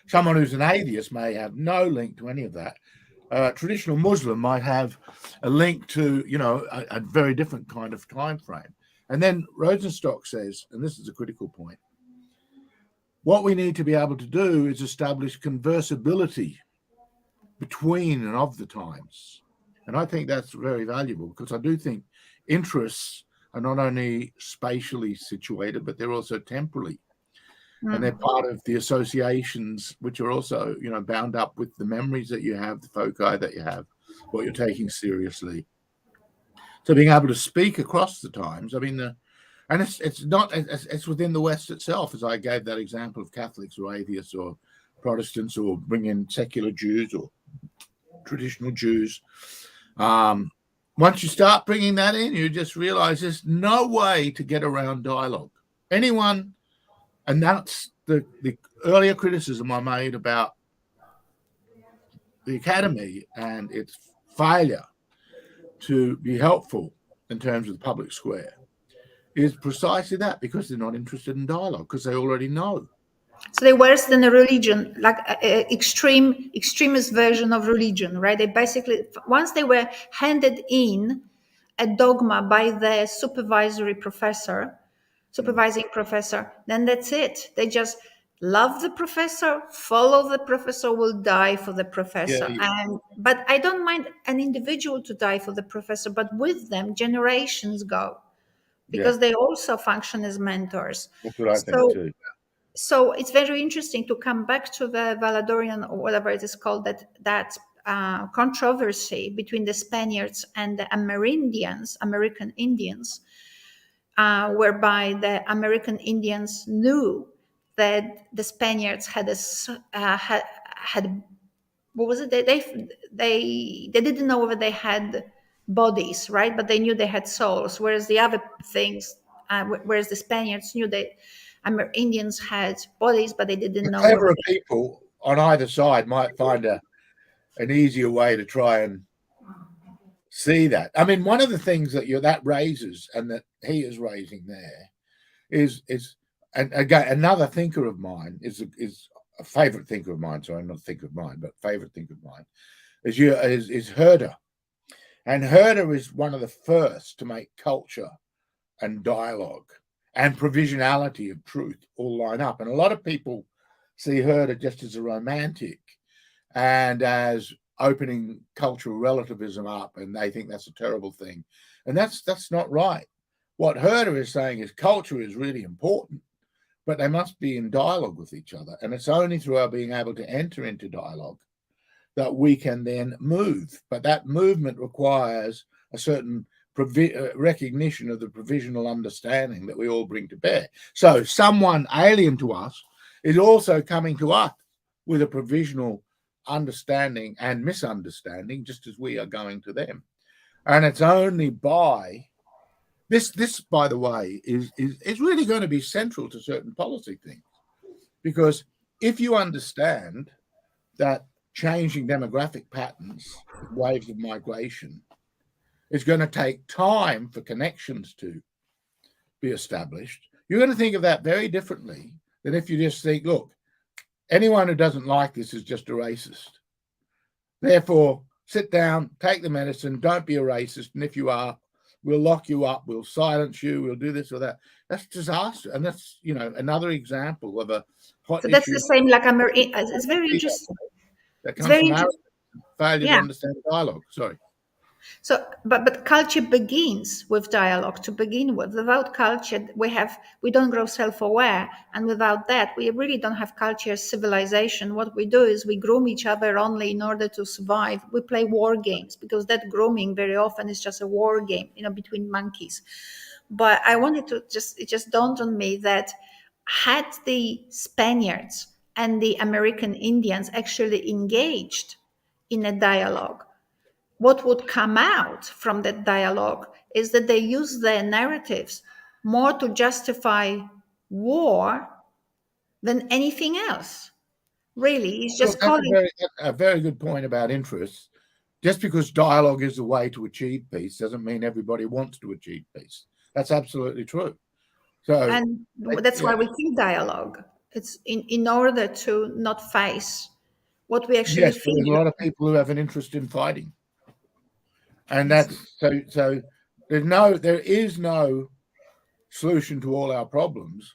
S3: Someone who's an atheist may have no link to any of that. Traditional Muslim might have a link to, a very different kind of time frame. And then Rosenstock says, and this is a critical point, what we need to be able to do is establish conversibility between and of the times. And I think that's very valuable, because I do think interests are not only spatially situated, but they're also temporally. And they're part of the associations, which are also, bound up with the memories that you have, the foci that you have, what you're taking seriously. So being able to speak across the times, and it's within the West itself, as I gave that example of Catholics or atheists or Protestants, or bring in secular Jews or traditional Jews. Once you start bringing that in, you just realize there's no way to get around dialogue. And that's the earlier criticism I made about the academy and its failure to be helpful in terms of the public square, is precisely that, because they're not interested in dialogue, because they already know.
S2: So they're worse than a religion, like extremist version of religion, right? They basically, once they were handed in a dogma by the supervising professor, then that's it. They just love the professor, follow the professor, will die for the professor. But I don't mind an individual to die for the professor, but with them generations go, because they also function as mentors.
S3: That's what I think too.
S2: So it's very interesting to come back to the Valedorian, or whatever it is called, that controversy between the Spaniards and the American Indians, whereby the American Indians knew that the Spaniards had what was it? They didn't know whether they had bodies, right? But they knew they had souls. Whereas the other things, whereas the Spaniards knew that Indians had bodies, but they didn't know.
S3: Cleverer people on either side might find an easier way to try and see that. I mean, one of the things that raises, and that he is raising there, is and again, another thinker of mine is a favorite thinker of mine. Sorry, not a thinker of mine, but favorite thinker of mine is Herder, and Herder is one of the first to make culture and dialogue and provisionality of truth all line up. And a lot of people see Herder just as a romantic and as opening cultural relativism up, and they think that's a terrible thing. And that's not right. What Herder is saying is culture is really important, but they must be in dialogue with each other. And it's only through our being able to enter into dialogue that we can then move. But that movement requires a certain recognition of the provisional understanding that we all bring to bear. So someone alien to us is also coming to us with a provisional understanding and misunderstanding, just as we are going to them. And it's only by this, by the way, is really going to be central to certain policy things. Because if you understand that changing demographic patterns, waves of migration, is going to take time for connections to be established, you're going to think of that very differently than if you just think, look, anyone who doesn't like this is just a racist. Therefore, sit down, take the medicine, don't be a racist, and if you are, we'll lock you up, we'll silence you, we'll do this or that. That's disaster. And that's, another example of a hot
S2: So
S3: issue.
S2: that's the same like it's very interesting.
S3: That
S2: It's
S3: comes
S2: very
S3: from
S2: interesting.
S3: failure to understand dialogue. Sorry.
S2: So, but culture begins with dialogue to begin with. Without culture, we don't grow self-aware, and without that, we really don't have culture as civilization. What we do is we groom each other only in order to survive. We play war games because that grooming very often is just a war game, between monkeys. But I wanted to it just dawned on me that had the Spaniards and the American Indians actually engaged in a dialogue, what would come out from that dialogue is that they use their narratives more to justify war than anything else. Really, it's just
S3: That's
S2: calling.
S3: a very good point about interests. Just because dialogue is the way to achieve peace doesn't mean everybody wants to achieve peace. That's absolutely true. So,
S2: And that's why we think dialogue. It's in order to not face what we actually
S3: yes, but
S2: feel.
S3: there's a lot of people who have an interest in fighting. And that's so there is no solution to all our problems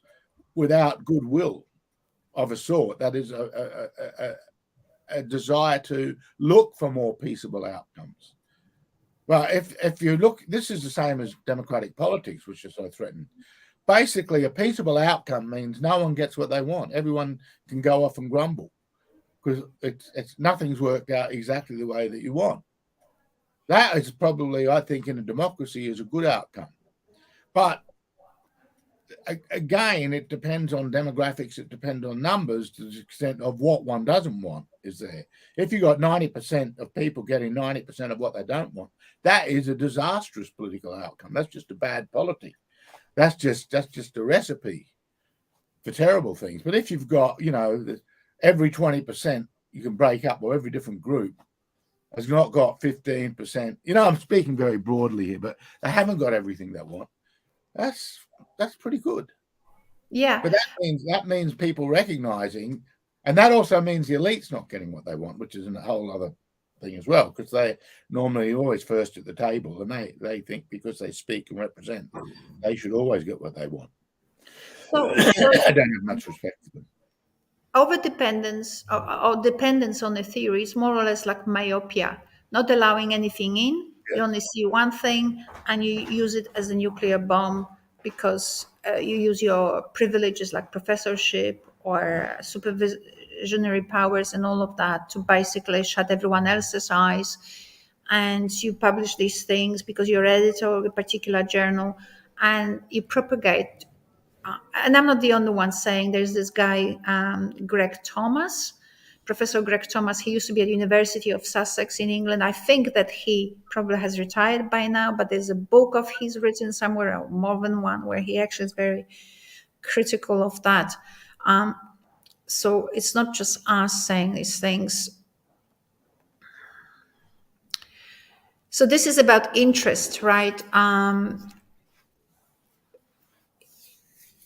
S3: without goodwill of a sort. That is a desire to look for more peaceable outcomes. Well, if you look, this is the same as democratic politics, which is so threatened. Basically, a peaceable outcome means no one gets what they want. Everyone can go off and grumble because it's nothing's worked out exactly the way that you want. That is probably, I think, in a democracy is a good outcome. But again, it depends on demographics. It depends on numbers to the extent of what one doesn't want is there. If you got 90% of people getting 90% of what they don't want, that is a disastrous political outcome. That's just a bad polity. That's just a recipe for terrible things. But if you've got, every 20% you can break up, or every different group has not got 15%. I'm speaking very broadly here, but they haven't got everything they want. That's pretty good.
S2: Yeah.
S3: But that means people recognizing, and that also means the elite's not getting what they want, which is a whole other thing as well, because they're normally always first at the table, and they think because they speak and represent, they should always get what they want.
S2: So
S3: I don't have much respect for them.
S2: Overdependence or dependence on a theory is more or less like myopia, not allowing anything in. You only see one thing and you use it as a nuclear bomb because you use your privileges like professorship or supervisionary powers and all of that to basically shut everyone else's eyes. And you publish these things because you're editor of a particular journal and you propagate. And I'm not the only one saying, there's this guy, Greg Thomas, Professor Greg Thomas. He used to be at the University of Sussex in England. I think that he probably has retired by now, but there's a book of his written somewhere, or more than one, where he actually is very critical of that. So it's not just us saying these things. So this is about interest, right?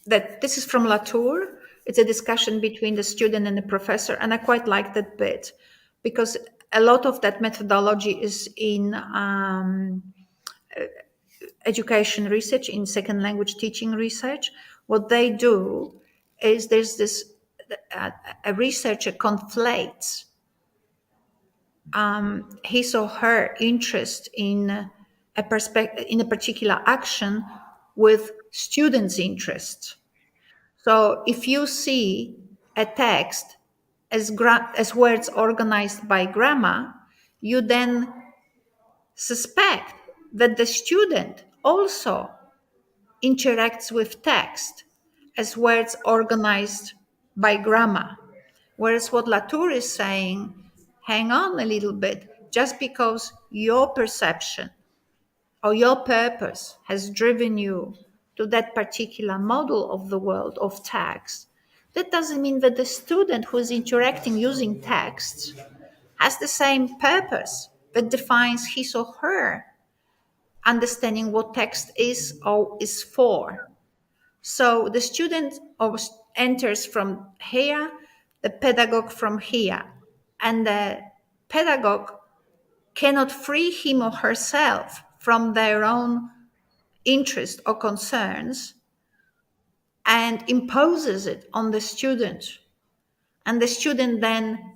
S2: That this is from Latour. It's a discussion between the student and the professor, and I quite like that bit because a lot of that methodology is in education research, in second language teaching research. What they do is there's this a researcher conflates his or her interest in a perspective in a particular action with students' interest. So if you see a text as words organized by grammar, you then suspect that the student also interacts with text as words organized by grammar. Whereas what Latour is saying, hang on a little bit, just because your perception or your purpose has driven you to that particular model of the world of text, that doesn't mean that the student who is interacting using text has the same purpose that defines his or her understanding what text is or is for. So the student enters from here, the pedagogue from here, and the pedagogue cannot free him or herself from their own interest or concerns and imposes it on the student. And the student then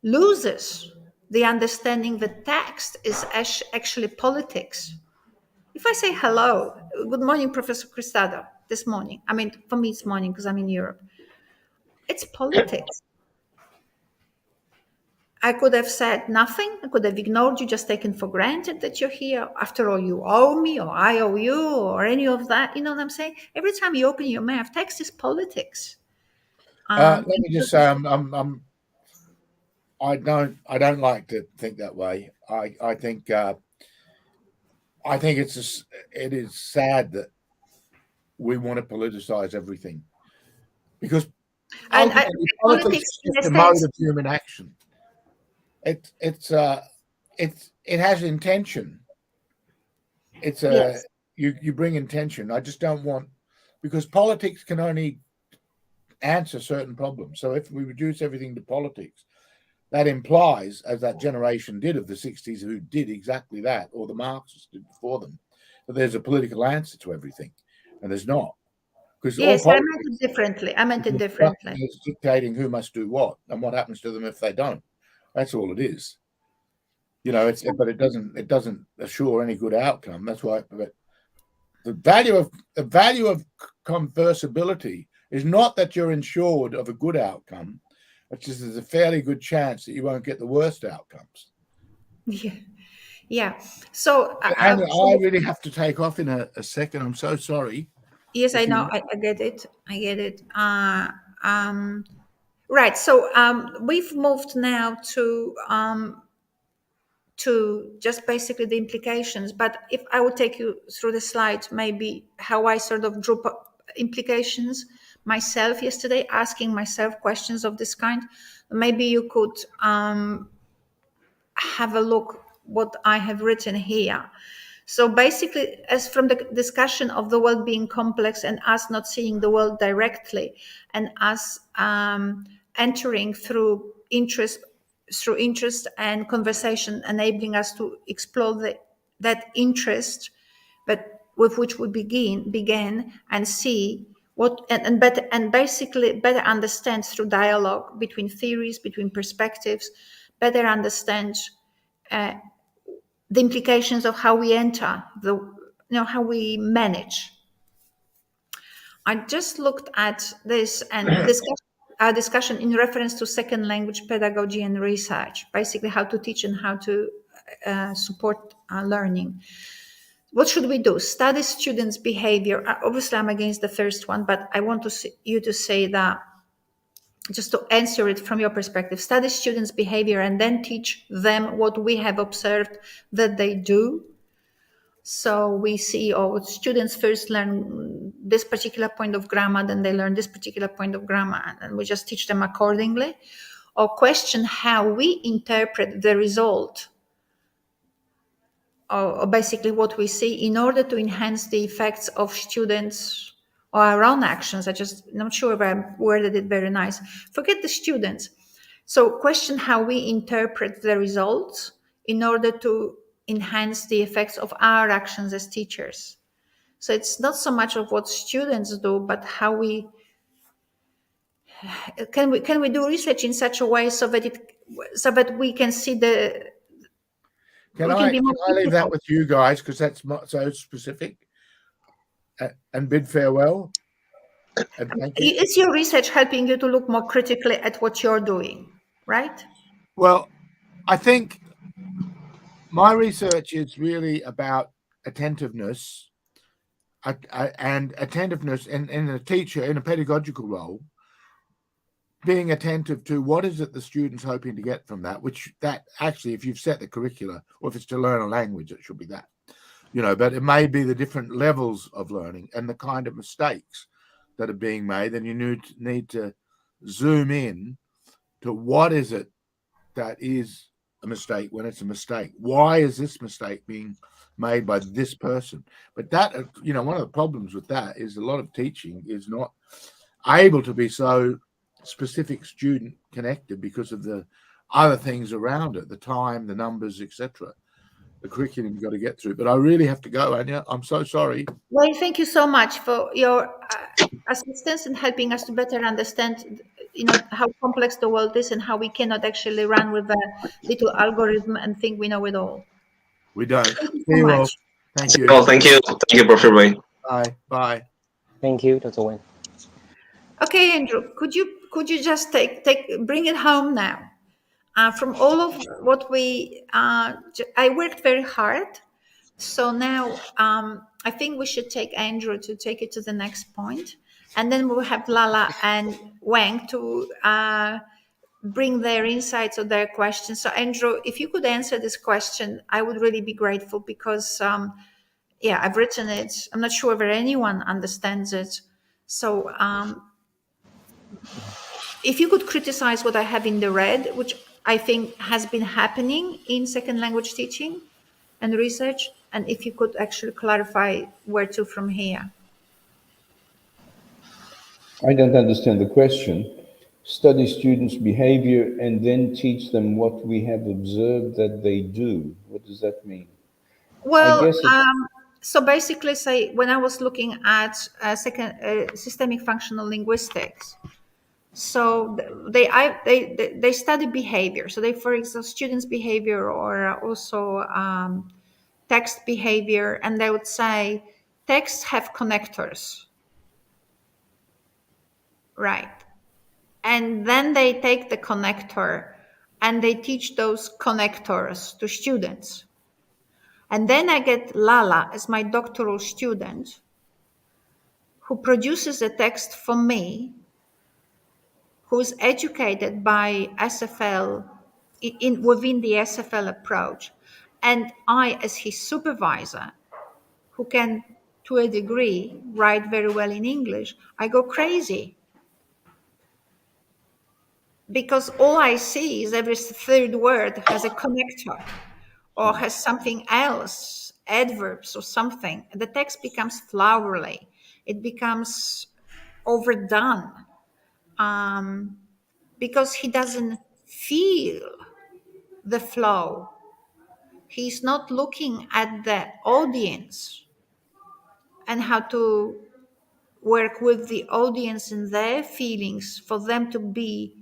S2: loses the understanding that text is actually politics. If I say hello, good morning, Professor Cristado, this morning, I mean, for me, it's morning because I'm in Europe, it's politics. I could have said nothing. I could have ignored you, just taken for granted that you're here. After all, you owe me, or I owe you, or any of that. You know what I'm saying? Every time you open your mouth, text is politics.
S3: Let me just say, I don't like to think that way. I think it is sad that we want to politicize everything, because
S2: And
S3: ultimately politics
S2: politics
S3: is
S2: in
S3: just
S2: a
S3: a mode
S2: sense,
S3: of human action. It has intention.
S2: yes.
S3: You bring intention. I just don't want, because politics can only answer certain problems. So if we reduce everything to politics, that implies, as that generation did of the 60s who did exactly that, or the Marxists did before them, that there's a political answer to everything, and there's not. Because all
S2: Yes, I meant
S3: politics
S2: it differently. I meant it
S3: is
S2: differently.
S3: dictating who must do what and what happens to them if they don't. That's all it is. You know, but it doesn't assure any good outcome. That's why. But the value of conversibility is not that you're ensured of a good outcome. It's just there's a fairly good chance that you won't get the worst outcomes.
S2: Yeah. Yeah. So,
S3: And I really have to take off in a second. I'm so sorry.
S2: yes, I
S3: If
S2: know.
S3: you,
S2: I get it. I get it. Right. So we've moved now to just basically the implications. But if I would take you through the slide, maybe how I sort of drew implications myself yesterday, asking myself questions of this kind, maybe you could have a look what I have written here. So basically, as from the discussion of the world being complex and us not seeing the world directly, and us entering through interest and conversation, enabling us to explore that interest, but with which we began and see what and basically better understand through dialogue between theories, between perspectives, better understand the implications of how we enter how we manage. I just looked at this and our discussion in reference to second language pedagogy and research, basically how to teach and how to support learning. What should we do? Study students' behavior. Obviously, I'm against the first one, but I want you to say that, just to answer it from your perspective, study students' behavior and then teach them what we have observed that they do. So we see, students first learn this particular point of grammar, then they learn this particular point of grammar, and we just teach them accordingly. Or question how we interpret the result or basically what we see in order to enhance the effects of students or our own actions. I'm not sure if I worded it very nice. Forget the students. So question how we interpret the results in order to enhance the effects of our actions as teachers. So it's not so much of what students do, but how we can we do research in such a way so that we can see
S3: Can
S2: we can be more
S3: I leave that
S2: critical.
S3: with you guys, because that's so specific, and bid farewell. And thank you.
S2: Is your research helping you to look more critically at what you're doing, right?
S3: Well, I think my research is really about attentiveness, and attentiveness in a teacher, in a pedagogical role, being attentive to what is it the student's hoping to get from that, which that actually, if you've set the curricula, or if it's to learn a language, it should be that, but it may be the different levels of learning and the kind of mistakes that are being made. And you need to zoom in to what is it that is a mistake when it's a mistake. Why is this mistake being made by this person? But that, one of the problems with that is a lot of teaching is not able to be so specific student connected because of the other things around it, the time, the numbers, etc. The curriculum you've got to get through. But I really have to go, Anya. I'm so sorry.
S2: Well, thank you so much for your assistance in helping us to better understand, how complex the world is and how we cannot actually run with a little algorithm and think we know it all.
S3: We don't.
S2: Thank you
S3: See
S2: so
S3: you all.
S2: much.
S3: Thank you.
S4: Well, thank you, Professor Wayne.
S3: Bye. Bye.
S1: Thank you, Dr. Wen.
S2: Okay, Andrew, could you just bring it home now? From all of what I worked very hard. So now I think we should take Andrew to take it to the next point, and then we'll have Lala and Wang to bring their insights or their questions. So Andrew, if you could answer this question, I would really be grateful because I've written it. I'm not sure whether anyone understands it. So if you could criticize what I have in the red, which I think has been happening in second language teaching and research, and if you could actually clarify where to from here.
S5: I don't understand the question. Study students' behavior and then teach them what we have observed that they do. What does that mean?
S2: Well,
S5: I guess
S2: so basically, say when I was looking at systemic functional linguistics, so they study behavior. So they, for example, students' behavior or also text behavior, and they would say texts have connectors, right? And then they take the connector and they teach those connectors to students. And then I get Lala as my doctoral student who produces a text for me, who's educated by SFL within the SFL approach. And I, as his supervisor, who can, to a degree, write very well in English, I go crazy. Because all I see is every third word has a connector or has something else, adverbs or something. The text becomes flowery. It becomes overdone because he doesn't feel the flow. He's not looking at the audience and how to work with the audience and their feelings for them to be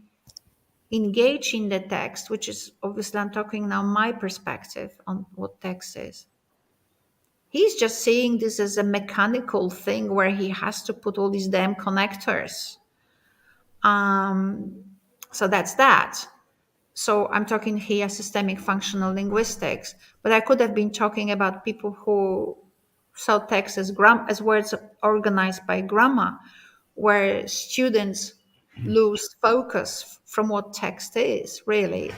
S2: engaged in the text, which is obviously, I'm talking now my perspective on what text is. He's just seeing this as a mechanical thing where he has to put all these damn connectors. So that's that. So I'm talking here systemic functional linguistics, but I could have been talking about people who saw text as words organized by grammar, where students lose focus from what text is really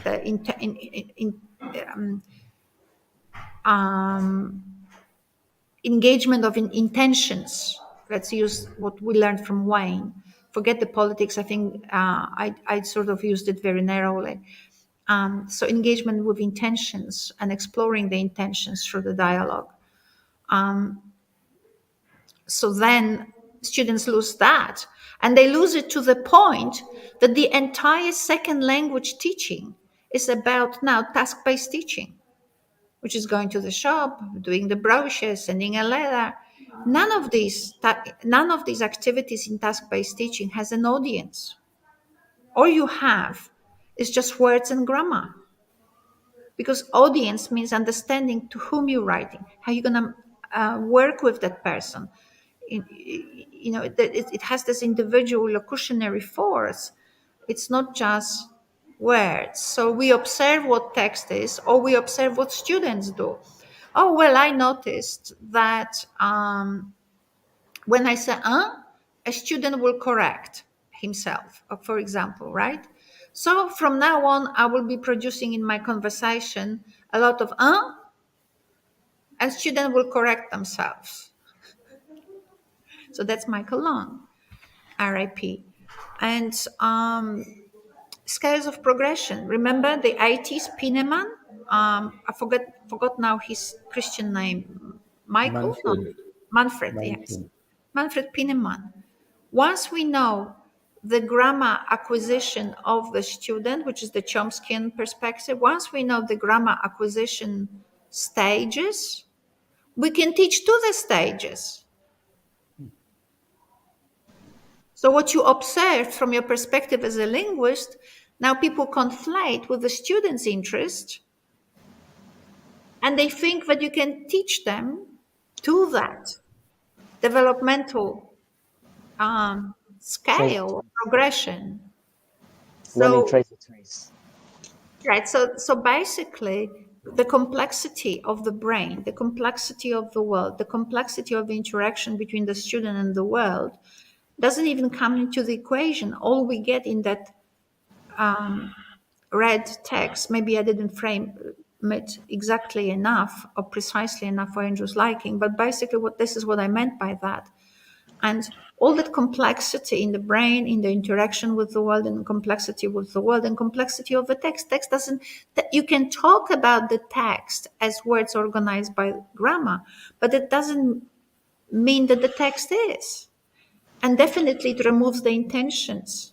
S2: engagement of intentions. Let's use what we learned from Wayne. Forget the politics. I think I sort of used it very narrowly. So engagement with intentions and exploring the intentions through the dialogue. So then students lose that, and they lose it to the point that the entire second language teaching is about now task-based teaching, which is going to the shop, doing the brochure, sending a letter. None of these activities in task-based teaching has an audience. All you have is just words and grammar, because audience means understanding to whom you're writing, how you're going to work with that person. It has this individual locutionary force. It's not just words. So we observe what text is, or we observe what students do. Oh, well, I noticed that when I say a student will correct himself, for example, right? So from now on, I will be producing in my conversation a lot of and students will correct themselves. So that's Michael Long, RIP. And scales of progression. Remember the 80s Pineman? I forgot now his Christian name. Michael? No. Manfred, yes. Manfred Pineman. Once we know the grammar acquisition of the student, which is the Chomskyan perspective, once we know the grammar acquisition stages, we can teach to the stages. So what you observe from your perspective as a linguist, now people conflate with the student's interest, and they think that you can teach them to that developmental scale, progression.
S1: Learning
S2: So,
S1: trace to trace.
S2: right. So basically, the complexity of the brain, the complexity of the world, the complexity of the interaction between the student and the world doesn't even come into the equation. All we get in that red text, maybe I didn't frame it exactly enough or precisely enough for Andrew's liking, but basically this is what I meant by that. And all that complexity in the brain, in the interaction with the world, and complexity with the world, and complexity of the text. Text doesn't, you can talk about the text as words organized by grammar, but it doesn't mean that the text is. And definitely it removes the intentions.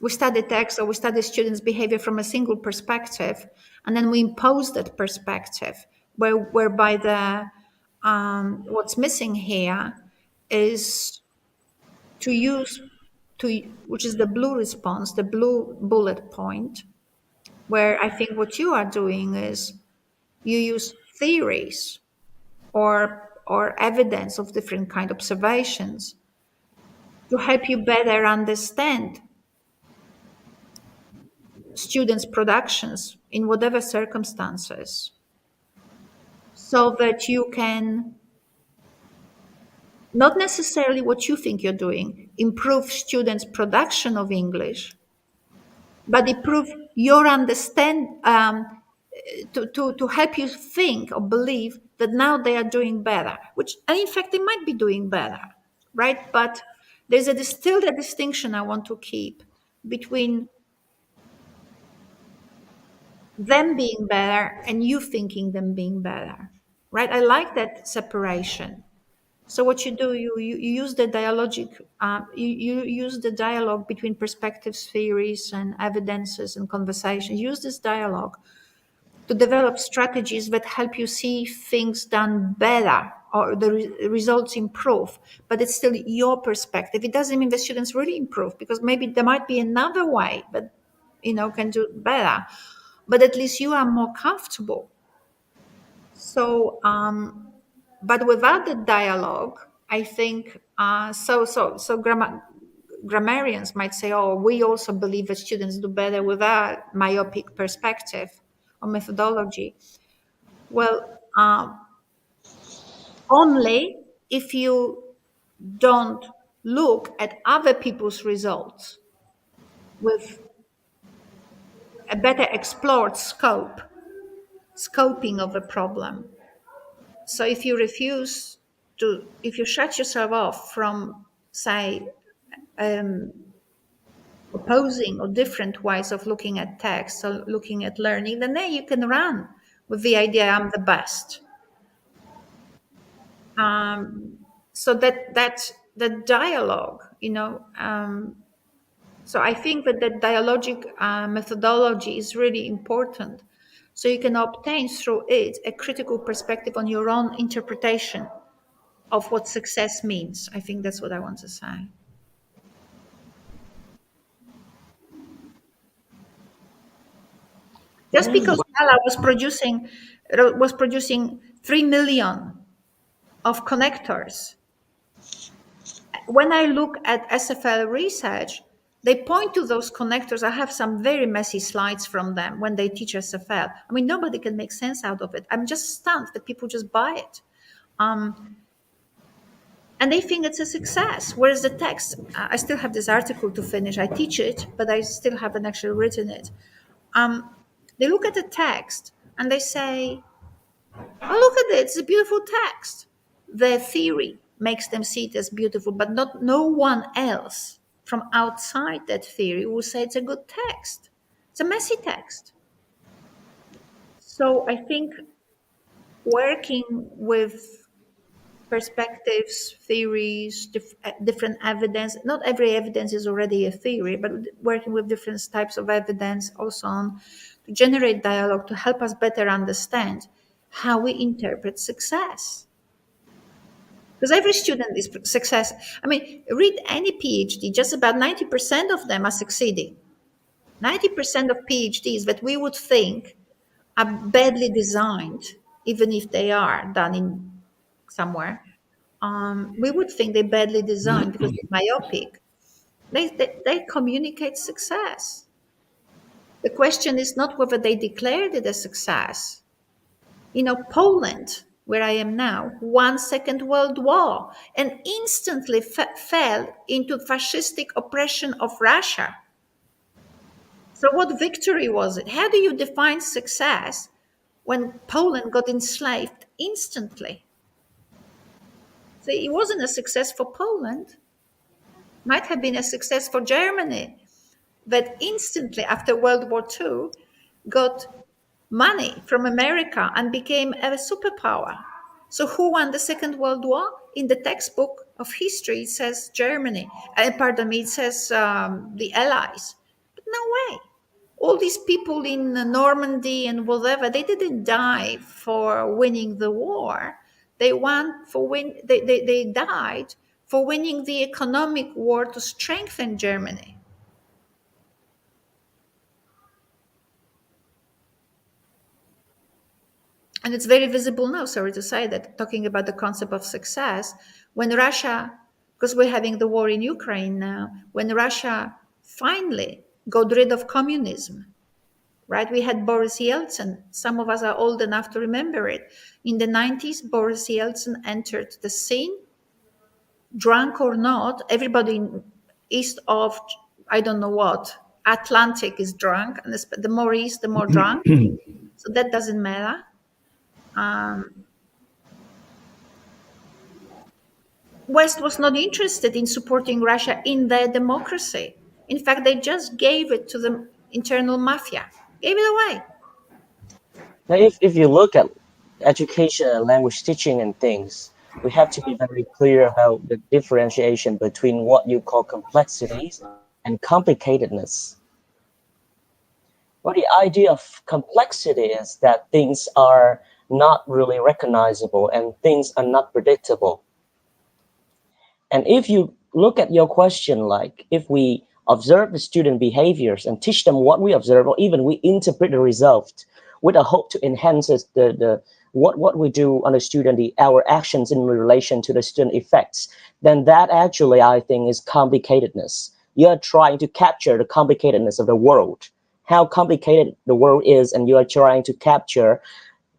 S2: We study text, or we study students' behavior from a single perspective, and then we impose that perspective, whereby what's missing here is which is the blue response, the blue bullet point, where I think what you are doing is you use theories or evidence of different kind of observations to help you better understand students' productions in whatever circumstances, so that you can, not necessarily what you think you're doing, improve students' production of English, but improve your to help you think or believe that now they are doing better, which, and in fact, they might be doing better, right? But there's still a distinction I want to keep between them being better and you thinking them being better, right? I like that separation. So what you do, you use the dialogic, you use the dialogue between perspectives, theories, and evidences and conversations. Use this dialogue to develop strategies that help you see things done better, or the results improve. But it's still your perspective. It doesn't mean the students really improve, because maybe there might be another way that can do better. But at least you are more comfortable. So, but without the dialogue, I think grammarians might say, "Oh, we also believe that students do better with a myopic perspective or methodology." Well, only if you don't look at other people's results with a better explored scoping of a problem. So if you shut yourself off from, say, opposing or different ways of looking at text or looking at learning, then you can run with the idea I'm the best. So that dialogue, so I think that dialogic methodology is really important. So you can obtain through it a critical perspective on your own interpretation of what success means. I think that's what I want to say. Just because Ella was producing 3 million of connectors, when I look at SFL research, they point to those connectors. I have some very messy slides from them when they teach SFL. I mean, nobody can make sense out of it. I'm just stunned that people just buy it. And they think it's a success. Whereas the text, I still have this article to finish. I teach it, but I still haven't actually written it. They look at the text and they say, oh, look at it, it's a beautiful text. Their theory makes them see it as beautiful, but no one else from outside that theory will say it's a good text. It's a messy text. So I think working with perspectives, theories, different evidence, not every evidence is already a theory, but working with different types of evidence also on to generate dialogue to help us better understand how we interpret success. Because every student is success. I mean, read any PhD, just about 90% of them are succeeding. 90% of PhDs that we would think are badly designed, even if they are done in somewhere, we would think they're badly designed because they're myopic. They communicate success. The question is not whether they declared it a success. Poland, where I am now, won Second World War and instantly fell into fascistic oppression of Russia. So what victory was it? How do you define success when Poland got enslaved instantly? So it wasn't a success for Poland. Might have been a success for Germany, that instantly after World War II got money from America and became a superpower. So who won the Second World War? In the textbook of history, it says Germany. It says the Allies. But no way. All these people in Normandy and whatever, they didn't die for winning the war. They died for winning the economic war to strengthen Germany. And it's very visible now, sorry to say that, talking about the concept of success, when Russia, because we're having the war in Ukraine now, when Russia finally got rid of communism, right? We had Boris Yeltsin. Some of us are old enough to remember it. In the 90s, Boris Yeltsin entered the scene. Drunk or not, everybody east of, I don't know what, Atlantic is drunk. And the more east, the more drunk. So that doesn't matter. West was not interested in supporting Russia in their democracy. In fact, they just gave it to the internal mafia, gave it away.
S1: Now, if you look at education and language teaching and things, we have to be very clear about the differentiation between what you call complexities and complicatedness. Well, the idea of complexity is that things are not really recognizable and things are not predictable. And if you look at your question, like if we observe the student behaviors and teach them what we observe, or even we interpret the result with a hope to enhance the what we do on the student, our actions in relation to the student effects, then that actually, I think, is complicatedness. You are trying to capture the complicatedness of the world, how complicated the world is, and you are trying to capture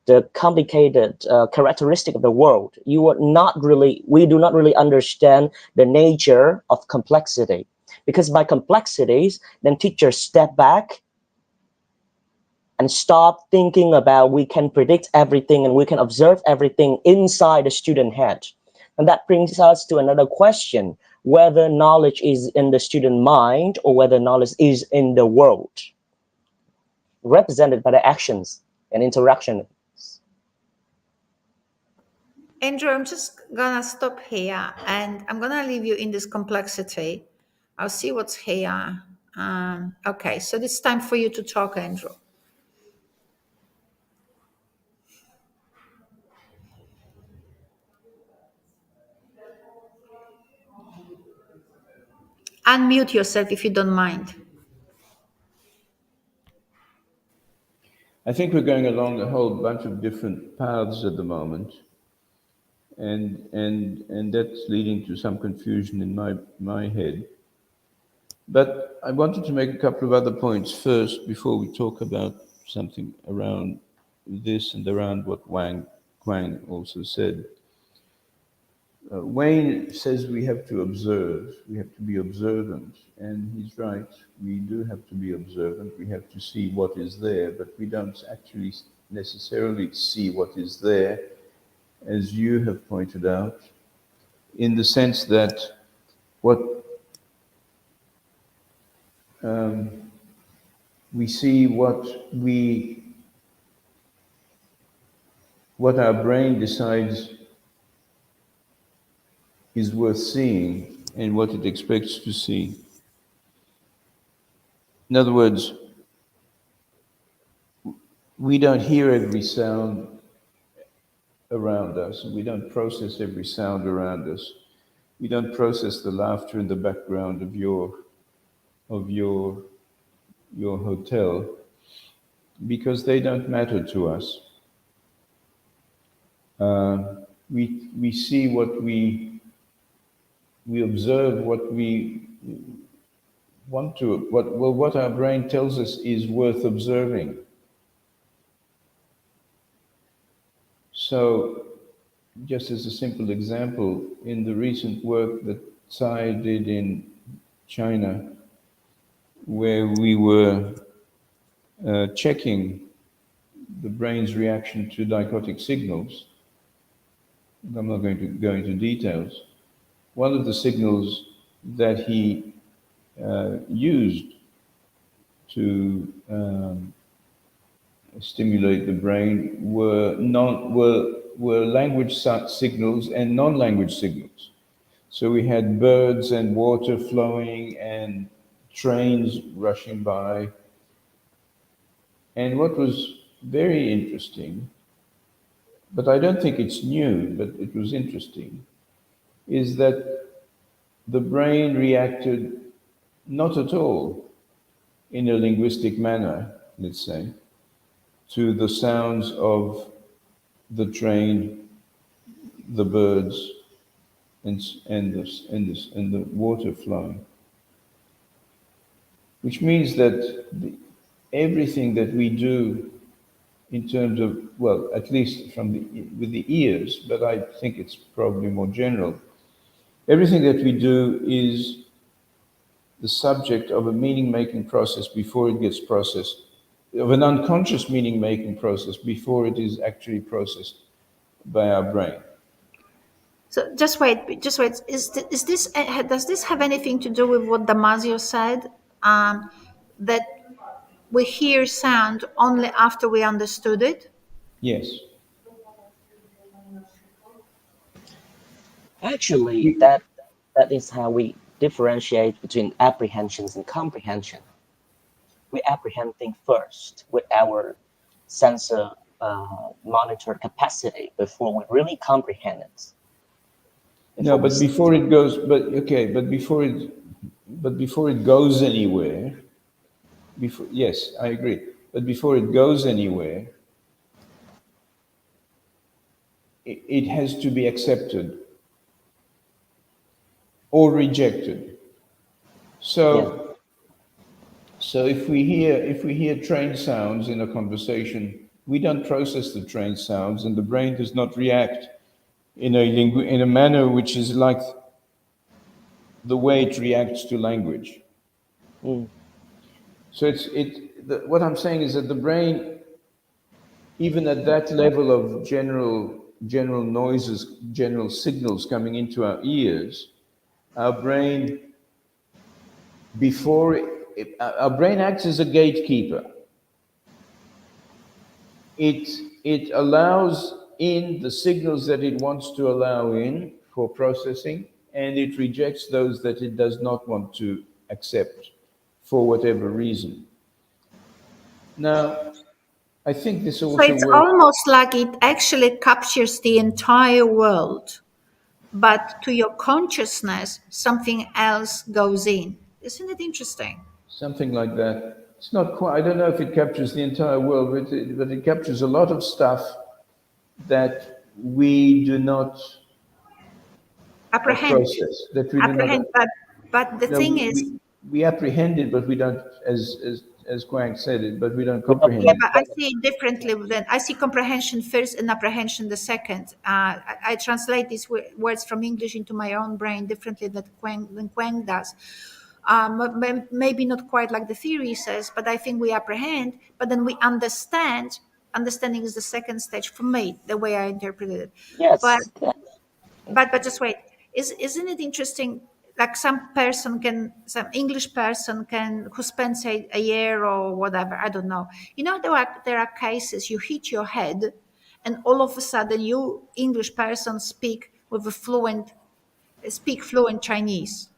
S1: the complicated characteristic of the world. We do not really understand the nature of complexity, because by complexities, then teachers step back and stop thinking about we can predict everything and we can observe everything inside the student head. And that brings us to another question. whether knowledge is in the student mind or whether knowledge is in the world, represented by the actions and interaction.
S2: Andrew, I'm just gonna stop here and I'm gonna leave you in this complexity. I'll see what's here. Okay, so it's time for you to talk, Andrew. Unmute yourself if you don't mind.
S5: I think we're going along a whole bunch of different paths at the moment, and that's leading to some confusion in my head. But I wanted to make a couple of other points first before we talk about something around this and around what Quang also said. Wayne says we have to observe, we have to be observant, and he's right. We do have to be observant. We have to see what is there, but we don't actually necessarily see what is there, as you have pointed out, in the sense that what we see what our brain decides is worth seeing and what it expects to see. In other words, we don't hear every sound around us, and we don't process every sound around us. We don't process the laughter in the background of your hotel because they don't matter to us. We see what we observe what we want to, what our brain tells us is worth observing. So, just as a simple example, in the recent work that Tsai did in China, where we were checking the brain's reaction to dichotic signals, I'm not going to go into details. One of the signals that he used to stimulate the brain were language signals and non-language signals. So we had birds and water flowing and trains rushing by. And what was very interesting, but I don't think it's new, but it was interesting, is that the brain reacted not at all in a linguistic manner, let's say, to the sounds of the train, the birds, and the water flowing. Which means that everything that we do in terms of, well, at least with the ears, but I think it's probably more general, everything that we do is the subject of a meaning-making process before it gets processed, of an unconscious meaning-making process before it is actually processed by our brain.
S2: So just wait. Is this does this have anything to do with what Damasio said? That we hear sound only after we understood it?
S5: Yes.
S1: Actually, that is how we differentiate between apprehensions and comprehension. We apprehend things first with our sensor monitor capacity before we really comprehend it.
S5: No, but before it goes, but before it goes anywhere, yes, I agree. But before it goes anywhere, it has to be accepted or rejected. So, so if we hear train sounds in a conversation, we don't process the train sounds, and the brain does not react in a manner which is like the way it reacts to language. So what I'm saying is that the brain, even at that level of general noises, general signals coming into our ears, our brain, our brain acts as a gatekeeper. It allows in the signals that it wants to allow in for processing, and it rejects those that it does not want to accept for whatever reason. Now, I think this
S2: So
S5: also
S2: it's
S5: works.
S2: almost like it actually captures the entire world, but to your consciousness, something else goes in. Isn't it interesting?
S5: Something like that. It's not quite, I don't know if it captures the entire world, but it captures a lot of stuff that we do not
S2: Apprehend,
S5: process, that we do not,
S2: apprehend. But the
S5: no,
S2: thing is,
S5: we apprehend it, but we don't, as Quang said it, but we don't
S1: We don't
S2: yeah,
S5: comprehend it.
S2: but I see it differently. Then I see comprehension first and apprehension the second. I translate these words from English into my own brain differently than Quang does. Maybe not quite like the theory says, but I think we apprehend, but then we understand. Understanding is the second stage for me, the way I interpreted it. But
S1: yes,
S2: but just wait, isn't it interesting, like some English person can who spends a year or whatever, I don't know, there are cases you hit your head and all of a sudden you English person speak fluent Chinese.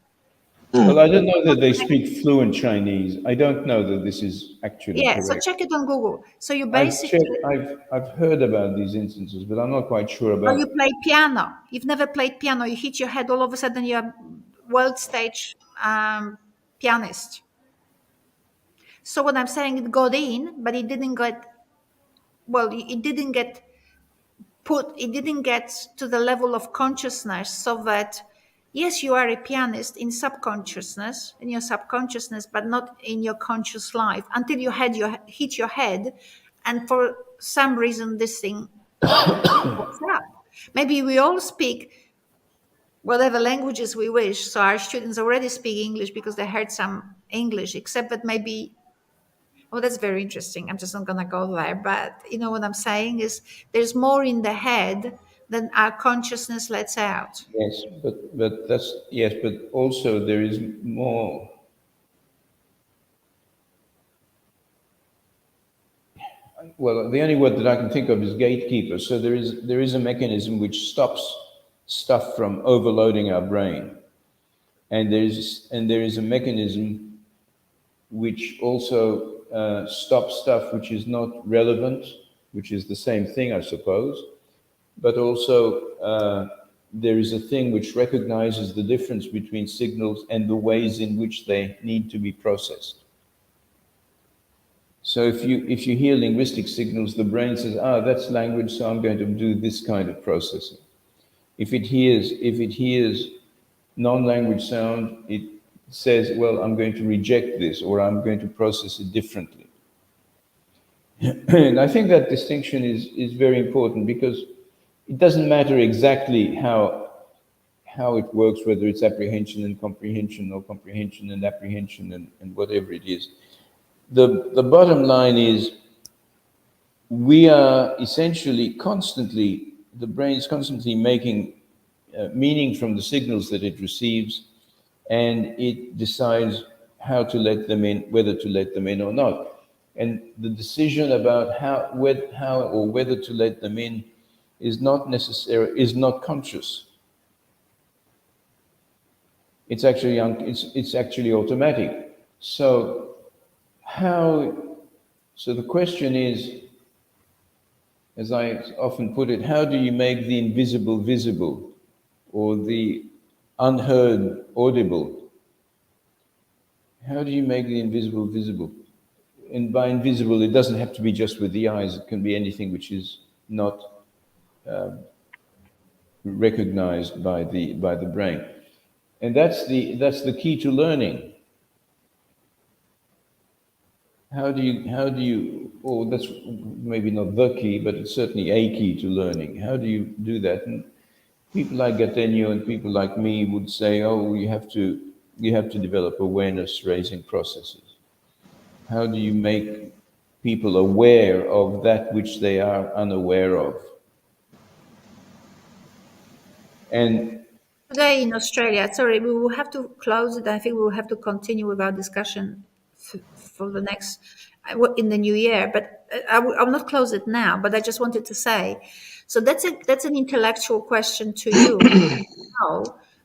S5: Well, I don't
S1: mm,
S5: know that they speak fluent Chinese. I don't know that this is actually
S2: Yeah, so
S5: correct.
S2: check it on Google. So you
S5: I've checked,
S2: basically,
S5: I've heard about these instances, but I'm not quite sure
S2: or you
S5: about.
S2: play piano, you've never played piano, you hit your head, all of a sudden you're world stage pianist. So what I'm saying, it got in, but it didn't get, well, it didn't get to the level of consciousness so that, yes, you are a pianist in your subconsciousness, but not in your conscious life until hit your head. And for some reason, this thing pops up. Maybe we all speak whatever languages we wish. So our students already speak English because they heard some English, except that maybe. Oh, that's very interesting. I'm just not going to go there. But you know what I'm saying is there's more in the head than our consciousness lets out.
S5: Yes, but that's yes, but also there is more. Well, the only word that I can think of is gatekeeper. So there is a mechanism which stops stuff from overloading our brain, and there is a mechanism which also stops stuff which is not relevant, which is the same thing, I suppose. But also there is a thing which recognizes the difference between signals and the ways in which they need to be processed. So if you hear linguistic signals, the brain says, that's language, so I'm going to do this kind of processing. If it hears non-language sound, it says, well, I'm going to reject this, or I'm going to process it differently. And I think that distinction is very important, because it doesn't matter exactly how it works, whether it's apprehension and comprehension, or comprehension and apprehension, and whatever it is. The bottom line is, we are essentially constantly, the brain is constantly making meaning from the signals that it receives, and it decides how to let them in, whether to let them in or not. And the decision about how or whether to let them in is not conscious. It's actually it's actually automatic. So the question is, as I often put it, how do you make the invisible visible, or the unheard audible? How do you make the invisible visible? And by invisible, it doesn't have to be just with the eyes. It can be anything which is not recognized by the brain. And that's the key to learning. How do you, or that's maybe not the key, but it's certainly a key to learning. How do you do that? And people like Gattegno and people like me would say, oh, you have to develop awareness raising processes. How do you make people aware of that which they are unaware of? And
S2: Today in Australia, sorry, we will have to close it. I think we will have to continue with our discussion for the next in the new year. But I will not close it now. But I just wanted to say, so that's an intellectual question to you. How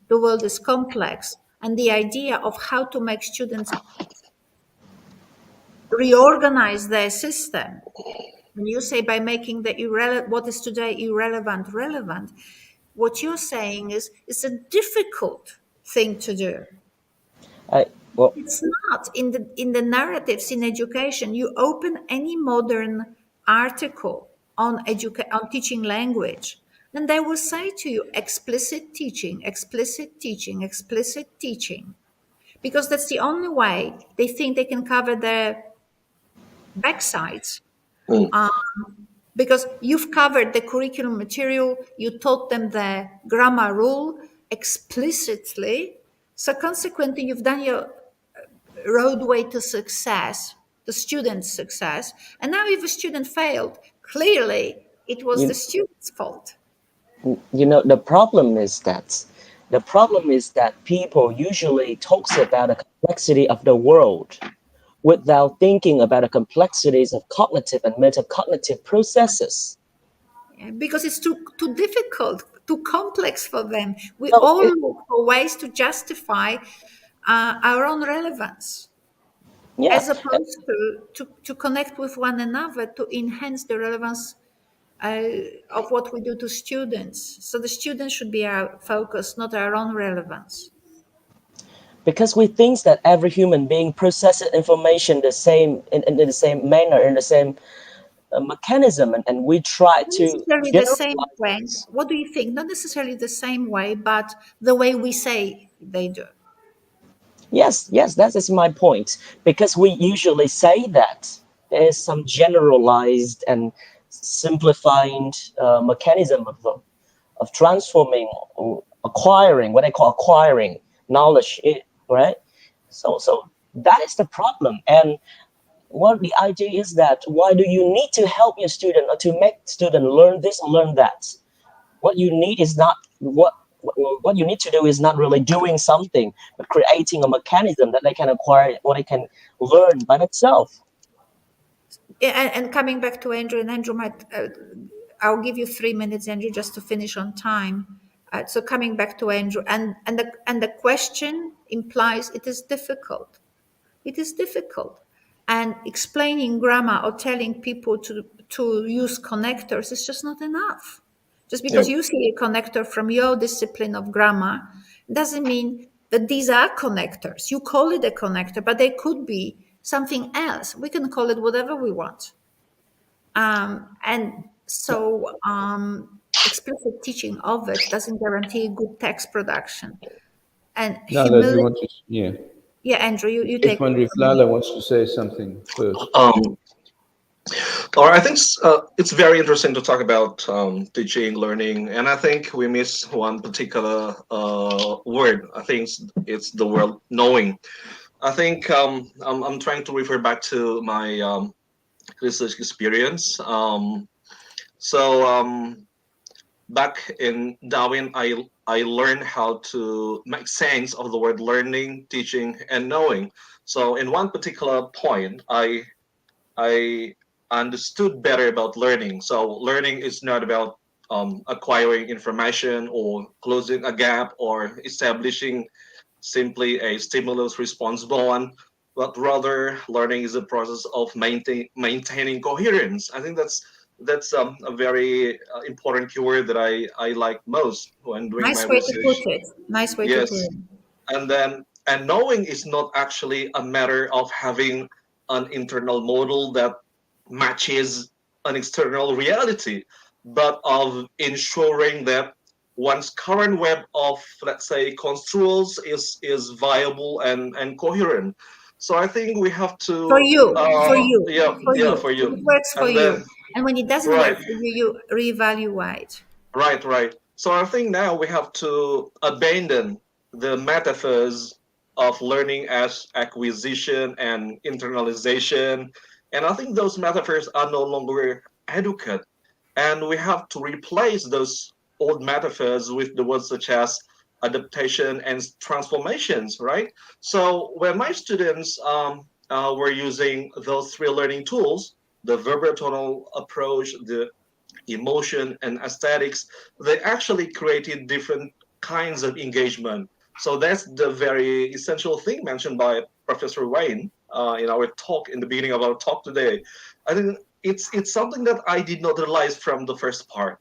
S2: the world is complex, and the idea of how to make students reorganize their system. When you say by making the what is today irrelevant relevant, what you're saying is it's a difficult thing to do.
S1: I well,
S2: It's not in the narratives in education. You open any modern article on on teaching language, and they will say to you explicit teaching, explicit teaching, explicit teaching, because that's the only way they think they can cover their backsides.
S4: Mm.
S2: Because you've covered the curriculum material, you taught them the grammar rule explicitly. So consequently, you've done your roadway to success, the student's success. And now, if a student failed, clearly it was the
S1: you
S2: student's fault.
S1: the problem is that people usually talks about the complexity of the world without thinking about the complexities of cognitive and metacognitive processes.
S2: Yeah, because it's too difficult, too complex for them. We
S1: No,
S2: all look for ways to justify our own relevance,
S1: yeah,
S2: as opposed to connect with one another to enhance the relevance uh, of what we do to students. So the students should be our focus, not our own relevance.
S1: because we think that every human being processes information the same in the same manner, in the same mechanism, and we try
S2: Not
S1: to
S2: necessarily the same
S1: generalize
S2: way.
S1: this.
S2: What do you think? Not necessarily the same way, but the way we say they do.
S1: Yes, yes, that is my point. Because we usually say that there is some generalized and simplifying mechanism of transforming or acquiring what I call acquiring knowledge, right? So that is the problem. And what the idea is that why do you need to help your student or to make student learn this or learn that? What you need is not what you need to do is not really doing something, but creating a mechanism that they can acquire or they can learn by themselves.
S2: Yeah, and coming back to Andrew, and Andrew might, I'll give you 3 minutes, Andrew, just to finish on time. So coming back to Andrew, and the question implies it is difficult. It is difficult, and explaining grammar or telling people to use connectors is just not enough. Just because
S4: Yeah.
S2: you see a connector from your discipline of grammar doesn't mean that these are connectors. You call it a connector, but they could be something else. We can call it whatever we want. And so explicit teaching of it doesn't guarantee good text production. And
S5: Lala, do you
S2: humility,
S5: want to? Yeah.
S2: yeah, Andrew, you
S5: Just
S2: take it
S5: wonder if
S2: from
S5: Lala
S2: here.
S5: wants to say something first.
S4: Or I think it's very interesting to talk about teaching, learning, and I think we miss one particular word. I think it's the word knowing. I think I'm trying to refer back to my research experience. So back in Darwin, I learned how to make sense of the word learning, teaching, and knowing. So in one particular point, I understood better about learning. So learning is not about acquiring information or closing a gap or establishing simply a stimulus responsible one, but rather learning is a process of maintaining coherence. I think that's a very important keyword that I like most when doing my
S2: Nice way to put
S4: research.
S2: it. Nice way to put
S4: Yes,
S2: it.
S4: and knowing is not actually a matter of having an internal model that matches an external reality, but of ensuring that one's current web of, let's say, construals is viable and coherent. So I think we have
S2: For
S4: to
S2: you, for you,
S4: yeah,
S2: for
S4: yeah,
S2: you.
S4: for
S2: So
S4: you.
S2: it works for
S4: And then
S2: you. And when it doesn't
S4: right,
S2: work for you, you reevaluate.
S4: right. So I think now we have to abandon the metaphors of learning as acquisition and internalization. And I think those metaphors are no longer adequate. And we have to replace those old metaphors with the words such as adaptation, and transformations, right? So when my students were using those three learning tools, the verbal tonal approach, the emotion, and aesthetics, they actually created different kinds of engagement. So that's the very essential thing mentioned by Professor Wayne in our talk, in the beginning of our talk today. I think it's something that I did not realize from the first part.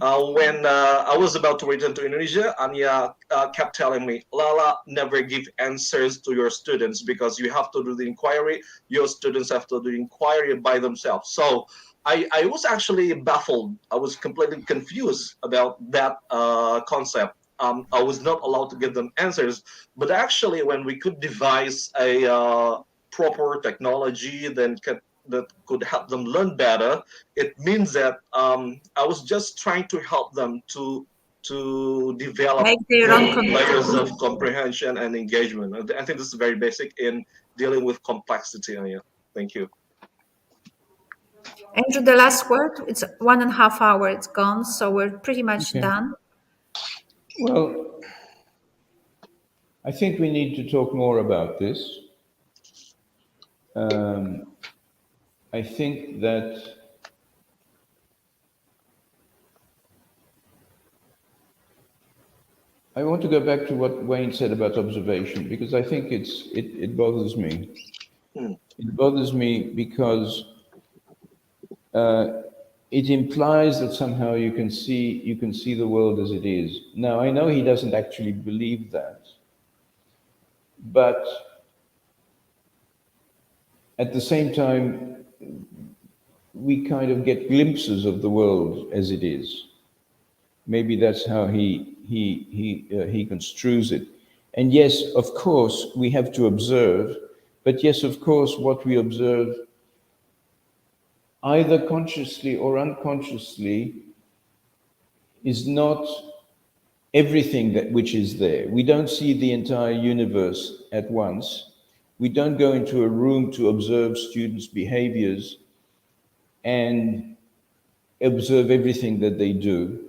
S4: When I was about to return to Indonesia, Anya kept telling me, Lala, never give answers to your students because you have to do the inquiry. Your students have to do the inquiry by themselves. So I was actually baffled. I was completely confused about that concept. I was not allowed to give them answers. But actually, when we could devise a proper technology that could help them learn better, it means that I was just trying to help them to develop
S2: Make their own
S4: the layers
S2: connection.
S4: of comprehension and engagement. I think this is very basic in dealing with complexity. Yeah. Thank you.
S2: Andrew, the last word. It's 1.5 hours. It's gone, so we're pretty much
S5: Okay.
S2: done.
S5: Well, I think we need to talk more about this. Um, I think that I want to go back to what Wayne said about observation because I think it bothers me.
S4: Hmm.
S5: It bothers me because it implies that somehow you can see the world as it is. Now I know he doesn't actually believe that, but at the same time, we kind of get glimpses of the world as it is. Maybe that's how he construes it. And yes, of course, we have to observe, but yes, of course, what we observe, either consciously or unconsciously, is not everything that which is there. We don't see the entire universe at once. We don't go into a room to observe students' behaviors and observe everything that they do.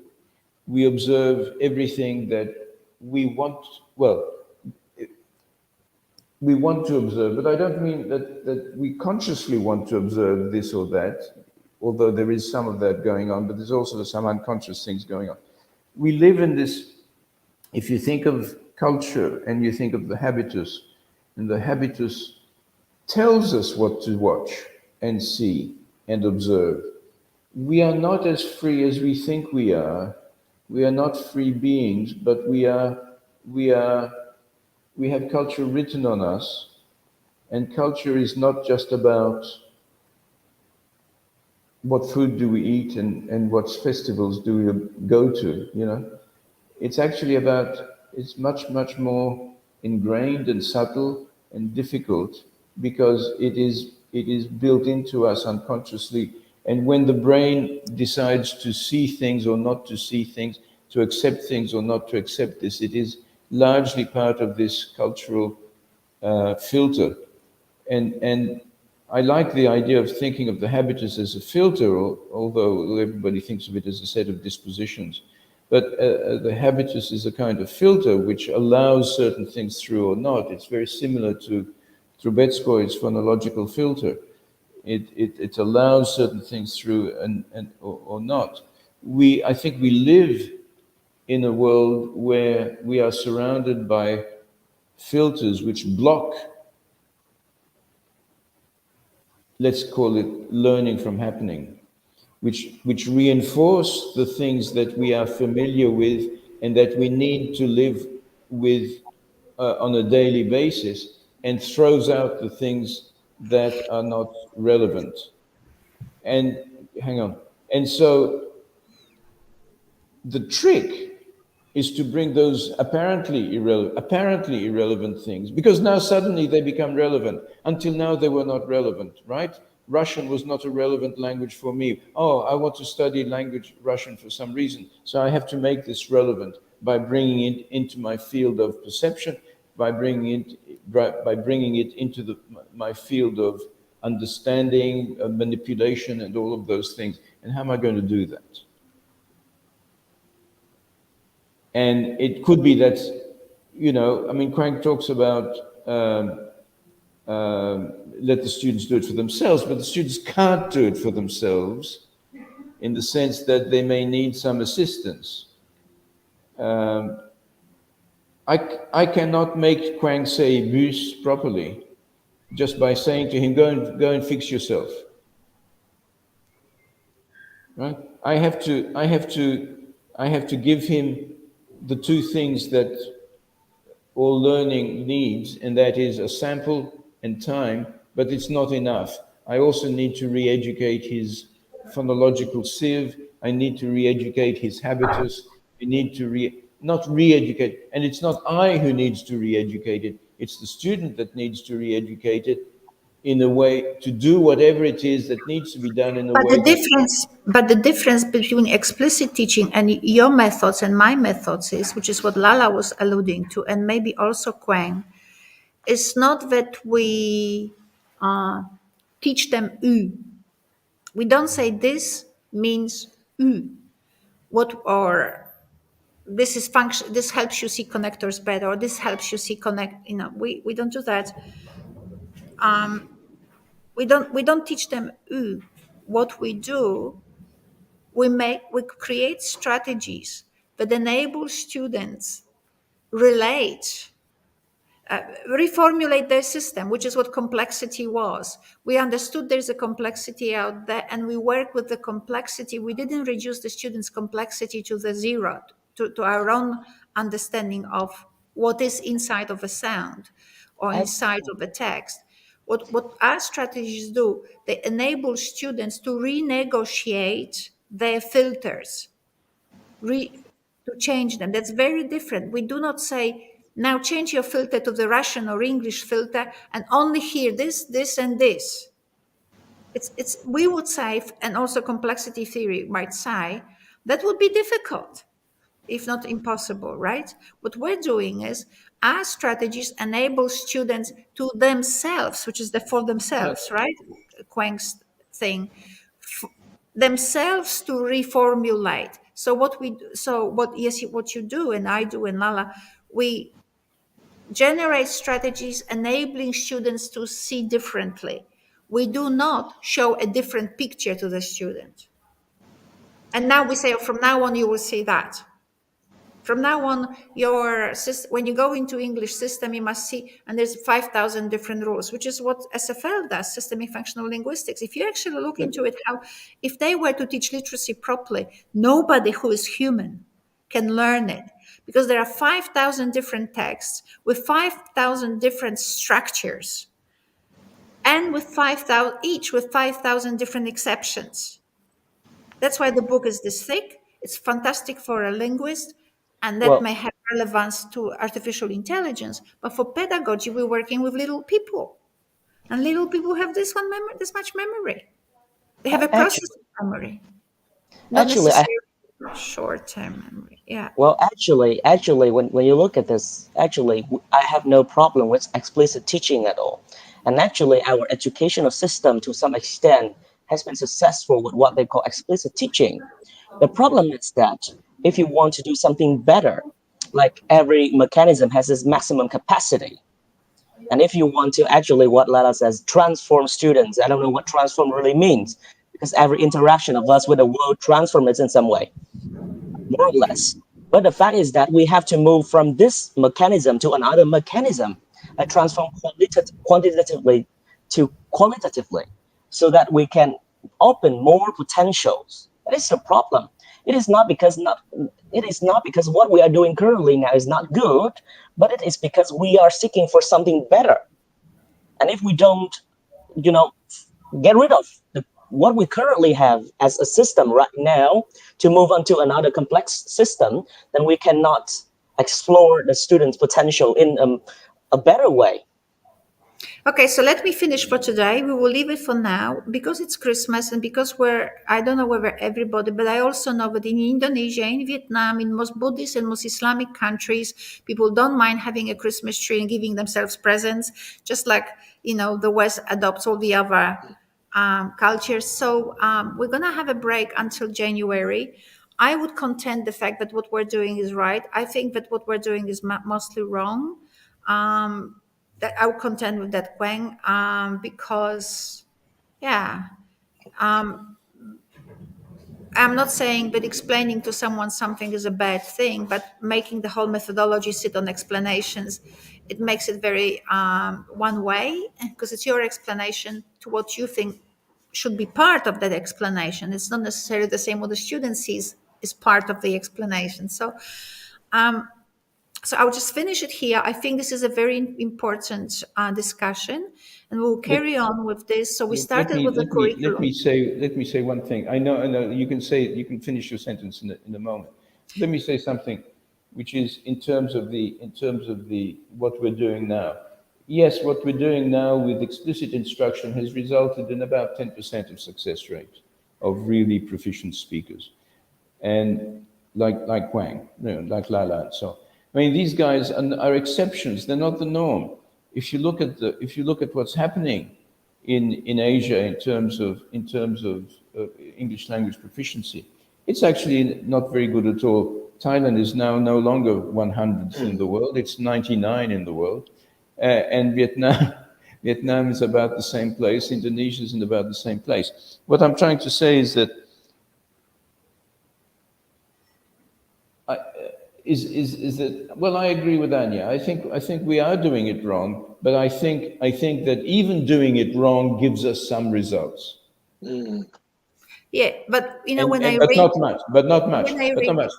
S5: We observe everything that we want, well, we want to observe, but I don't mean that we consciously want to observe this or that, although there is some of that going on, but there's also some unconscious things going on. We live in this, if you think of culture and you think of the habitus, and the habitus tells us what to watch and see and observe. We are not as free as we think we are. We are not free beings, but we are, we have culture written on us, and culture is not just about what food do we eat and what festivals do we go to, you know. It's actually about, it's much, much more ingrained and subtle and difficult because it is built into us unconsciously. And when the brain decides to see things or not to see things, to accept things or not to accept this, it is largely part of this cultural filter. And I like the idea of thinking of the habitus as a filter, although everybody thinks of it as a set of dispositions. But the habitus is a kind of filter which allows certain things through or not. It's very similar to Trubetskoy's phonological filter. It allows certain things through or not. I think we live in a world where we are surrounded by filters which block, let's call it, learning from happening, which reinforce the things that we are familiar with and that we need to live with on a daily basis, and throws out the things that are not relevant. And hang on. And so the trick is to bring those apparently irrelevant things, because now suddenly they become relevant. Until now, they were not relevant, right? Russian was not a relevant language for me. Oh, I want to study language Russian for some reason, so I have to make this relevant by bringing it into my field of perception, by bringing it into my field of understanding, manipulation, and all of those things. And how am I going to do that? And it could be that, I mean, Crank talks about let the students do it for themselves, but the students can't do it for themselves in the sense that they may need some assistance. Um, I cannot make Quang say bus properly just by saying to him, go and fix yourself. Right? I have to give him the two things that all learning needs, and that is a sample and time, but it's not enough. I also need to re-educate his phonological sieve. I need to re-educate his habitus. I need to not re-educate, and it's not I who needs to re-educate it, it's the student that needs to re-educate it in a way to do whatever it is that needs to be done in a way that
S2: But the difference between explicit teaching and your methods and my methods is, which is what Lala was alluding to, and maybe also Quang, is not that we teach them U. We don't say this means U. What or this is function. This helps you see connectors better, or this helps you see connect. We don't do that. We don't teach them U. What we do, we create strategies that enable students relate, reformulate their system, which is what complexity was. We understood there's a complexity out there, and we work with the complexity. We didn't reduce the students' complexity to the zero, to our own understanding of what is inside of a sound or
S1: I,
S2: inside of a text. What our strategies do, they enable students to renegotiate their filters, re, to change them. That's very different. We do not say, now change your filter to the Russian or English filter and only hear this, this, and this. We would say, and also complexity theory might say, that would be difficult, if not impossible, right? What we're doing is our strategies enable students to themselves, which is the for themselves, right? Quang's thing, themselves to reformulate. So what you do, and I do, and Lala, we generate strategies enabling students to see differently. We do not show a different picture to the student. And now we say, oh, from now on, you will see that. From now on, when you go into English system, you must see, and there's 5,000 different rules, which is what SFL does, systemic functional linguistics. If you actually look into it, if they were to teach literacy properly, nobody who is human can learn it, because there are 5,000 different texts with 5,000 different structures, and with 5,000 each with 5,000 different exceptions. That's why the book is this thick. It's fantastic for a linguist, and that
S1: well,
S2: may have relevance to artificial intelligence. But for pedagogy, we're working with little people, and little people have this much memory. They have a
S1: actually,
S2: processing memory, not
S1: actually,
S2: necessarily short-term memory. Yeah.
S1: when you look at this, I have no problem with explicit teaching at all. And actually, our educational system, to some extent, has been successful with what they call explicit teaching. The problem is that if you want to do something better, like every mechanism has its maximum capacity. And if you want to actually, what Lala says, transform students, I don't know what transform really means, because every interaction of us with the world transforms us in some way, more or less. But the fact is that we have to move from this mechanism to another mechanism, and transform quantitatively to qualitatively, so that we can open more potentials. That is the problem. It is not because not it is not because what we are doing currently now is not good, but it is because we are seeking for something better. And if we don't, you know, get rid of what we currently have as a system right now to move on to another complex system, then we cannot explore the student's potential in a better way.
S2: Okay, so let me finish for today. We will leave it for now because it's Christmas, and because I don't know whether everybody, but I also know that in Indonesia, in Vietnam, in most Buddhist and most Islamic countries, people don't mind having a Christmas tree and giving themselves presents, just like, the West adopts all the other cultures. So we're going to have a break until January. I would contend the fact that what we're doing is right. I think that what we're doing is mostly wrong. That I would contend with that, Quang, because, yeah, I'm not saying that explaining to someone something is a bad thing, but making the whole methodology sit on explanations, it makes it very one way, because it's your explanation to what you think should be part of that explanation. It's not necessarily the same what the student sees is part of the explanation. So I'll just finish it here. I think this is a very important discussion, and we'll
S5: Let,
S2: carry on with this. So we
S5: let
S2: started
S5: me
S2: with the
S5: let me let me
S2: curriculum.
S5: say one thing. I know you can say you can finish your sentence in a moment. Let me say something, which is in terms of the what we're doing now. Yes, what we're doing now with explicit instruction has resulted in about 10% of success rate of really proficient speakers, and like Wang, like Lala, and so on. I mean, these guys are exceptions; they're not the norm. If you look at what's happening in Asia in terms of English language proficiency, it's actually not very good at all. Thailand is now no longer 100th in
S4: Mm.
S5: the world; it's 99 in the world, and Vietnam. Vietnam is about the same place. Indonesia is in about the same place. What I'm trying to say is that is that, well, I agree with Anya. I think we are doing it wrong, but I think that even doing it wrong gives us some results,
S4: Mm.
S2: Yeah, but
S5: and,
S2: when I
S5: and but
S2: read
S5: not much, but not much,
S2: when I
S5: but not
S2: read
S5: much.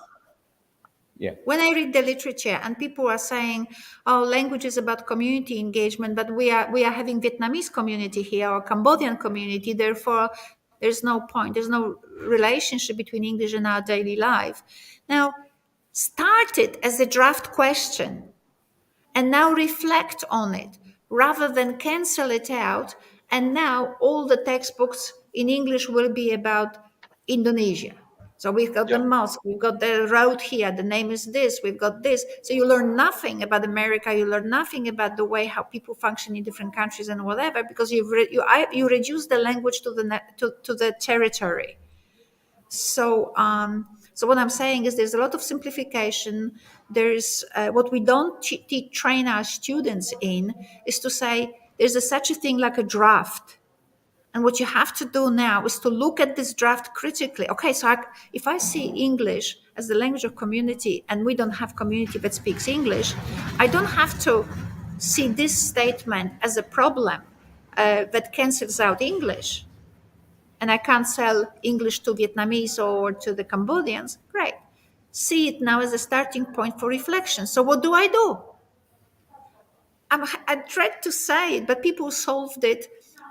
S5: Yeah,
S2: when I read the literature and people are saying, "Oh, language is about community engagement," but we are having Vietnamese community here or Cambodian community, therefore there's no point, there's no relationship between English and our daily life. Now, start it as a draft question and now reflect on it rather than cancel it out. And now all the textbooks in English will be about Indonesia. So we've got the
S4: Yeah.
S2: mosque, we've got the road here, the name is this, we've got this. So you learn nothing about America, you learn nothing about the way how people function in different countries and whatever, because you reduce the language to the territory. So what I'm saying is there's a lot of simplification. There's what we don't train our students in is to say there's such a thing like a draft. And what you have to do now is to look at this draft critically. Okay, so if I see English as the language of community and we don't have community that speaks English, I don't have to see this statement as a problem that cancels out English, and I can't sell English to Vietnamese or to the Cambodians, great. See it now as a starting point for reflection. So what do? I dread to say it, but people solved it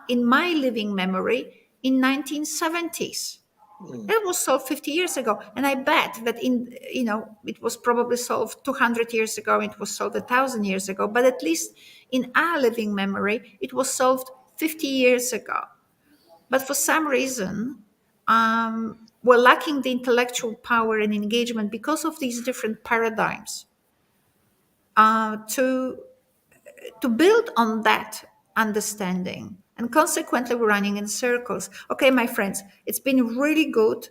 S2: in my living memory in 1970s.
S4: Mm.
S2: It was solved 50 years ago. And I bet that it was probably solved 200 years ago, it was solved 1,000 years ago, but at least in our living memory, it was solved 50 years ago. But for some reason, we're lacking the intellectual power and engagement because of these different paradigms to build on that understanding. And consequently, we're running in circles. Okay, my friends, it's been really good.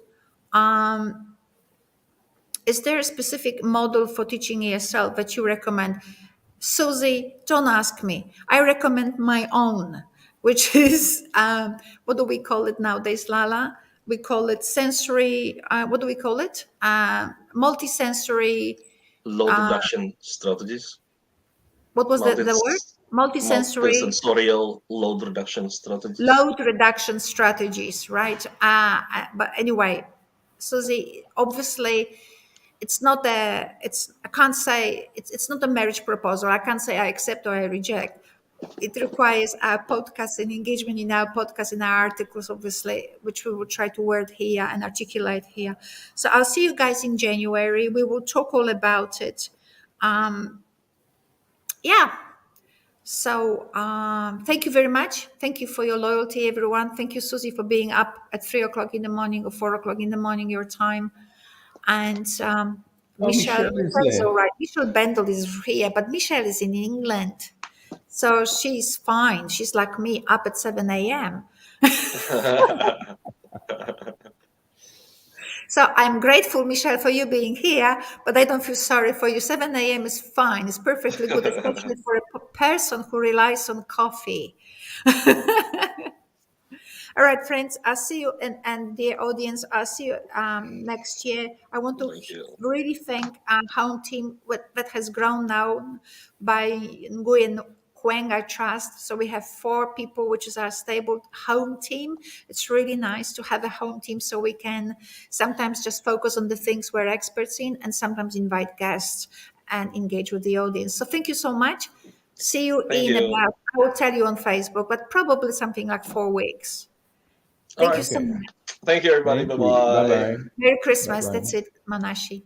S2: Is there a specific model for teaching ESL that you recommend? Susie, don't ask me. I recommend my own, which is what do we call it nowadays, Lala? We call it sensory. What do we call it? Multisensory.
S4: Load reduction strategies.
S2: What was the word?
S4: Multis
S2: Multisensory
S4: multisensorial load reduction strategies.
S2: load reduction strategies, right? But anyway, Susie, obviously, it's not a. It's I can't say it's not a marriage proposal. I can't say I accept or I reject. It requires our podcast and engagement in our podcast, in our articles, obviously, which we will try to word here and articulate here. So I'll see you guys in January. We will talk all about it. Yeah. So thank you very much. Thank you for your loyalty, everyone. Thank you, Susie, for being up at 3 o'clock in the morning or 4 o'clock in the morning, your time. And
S5: oh, Michelle is
S2: Michelle's
S5: there.
S2: all right. Michelle Bendel is here, but Michelle is in England. So she's fine. She's like me, up at 7 a.m. So I'm grateful, Michelle, for you being here, but I don't feel sorry for you. 7 a.m. is fine. It's perfectly good, especially for a person who relies on coffee. All right, friends, I'll see you, and dear audience, I'll see you next year. I want to
S4: Thank you.
S2: really thank our home team that has grown now by Nguyen Quang, I trust. So we have 4 people, which is our stable home team. It's really nice to have a home team so we can sometimes just focus on the things we're experts in and sometimes invite guests and engage with the audience. So thank you so much. See you
S4: Thank
S2: in
S4: you.
S2: about, I will tell you on Facebook, but probably something like 4 weeks.
S4: All
S2: Thank you
S4: right.
S2: so
S5: Okay.
S2: much.
S4: Thank you, everybody.
S5: Thank
S4: Bye
S5: you. Bye
S4: bye.
S5: bye.
S2: Merry
S5: Bye
S2: Christmas.
S5: bye.
S2: That's it, Manashi.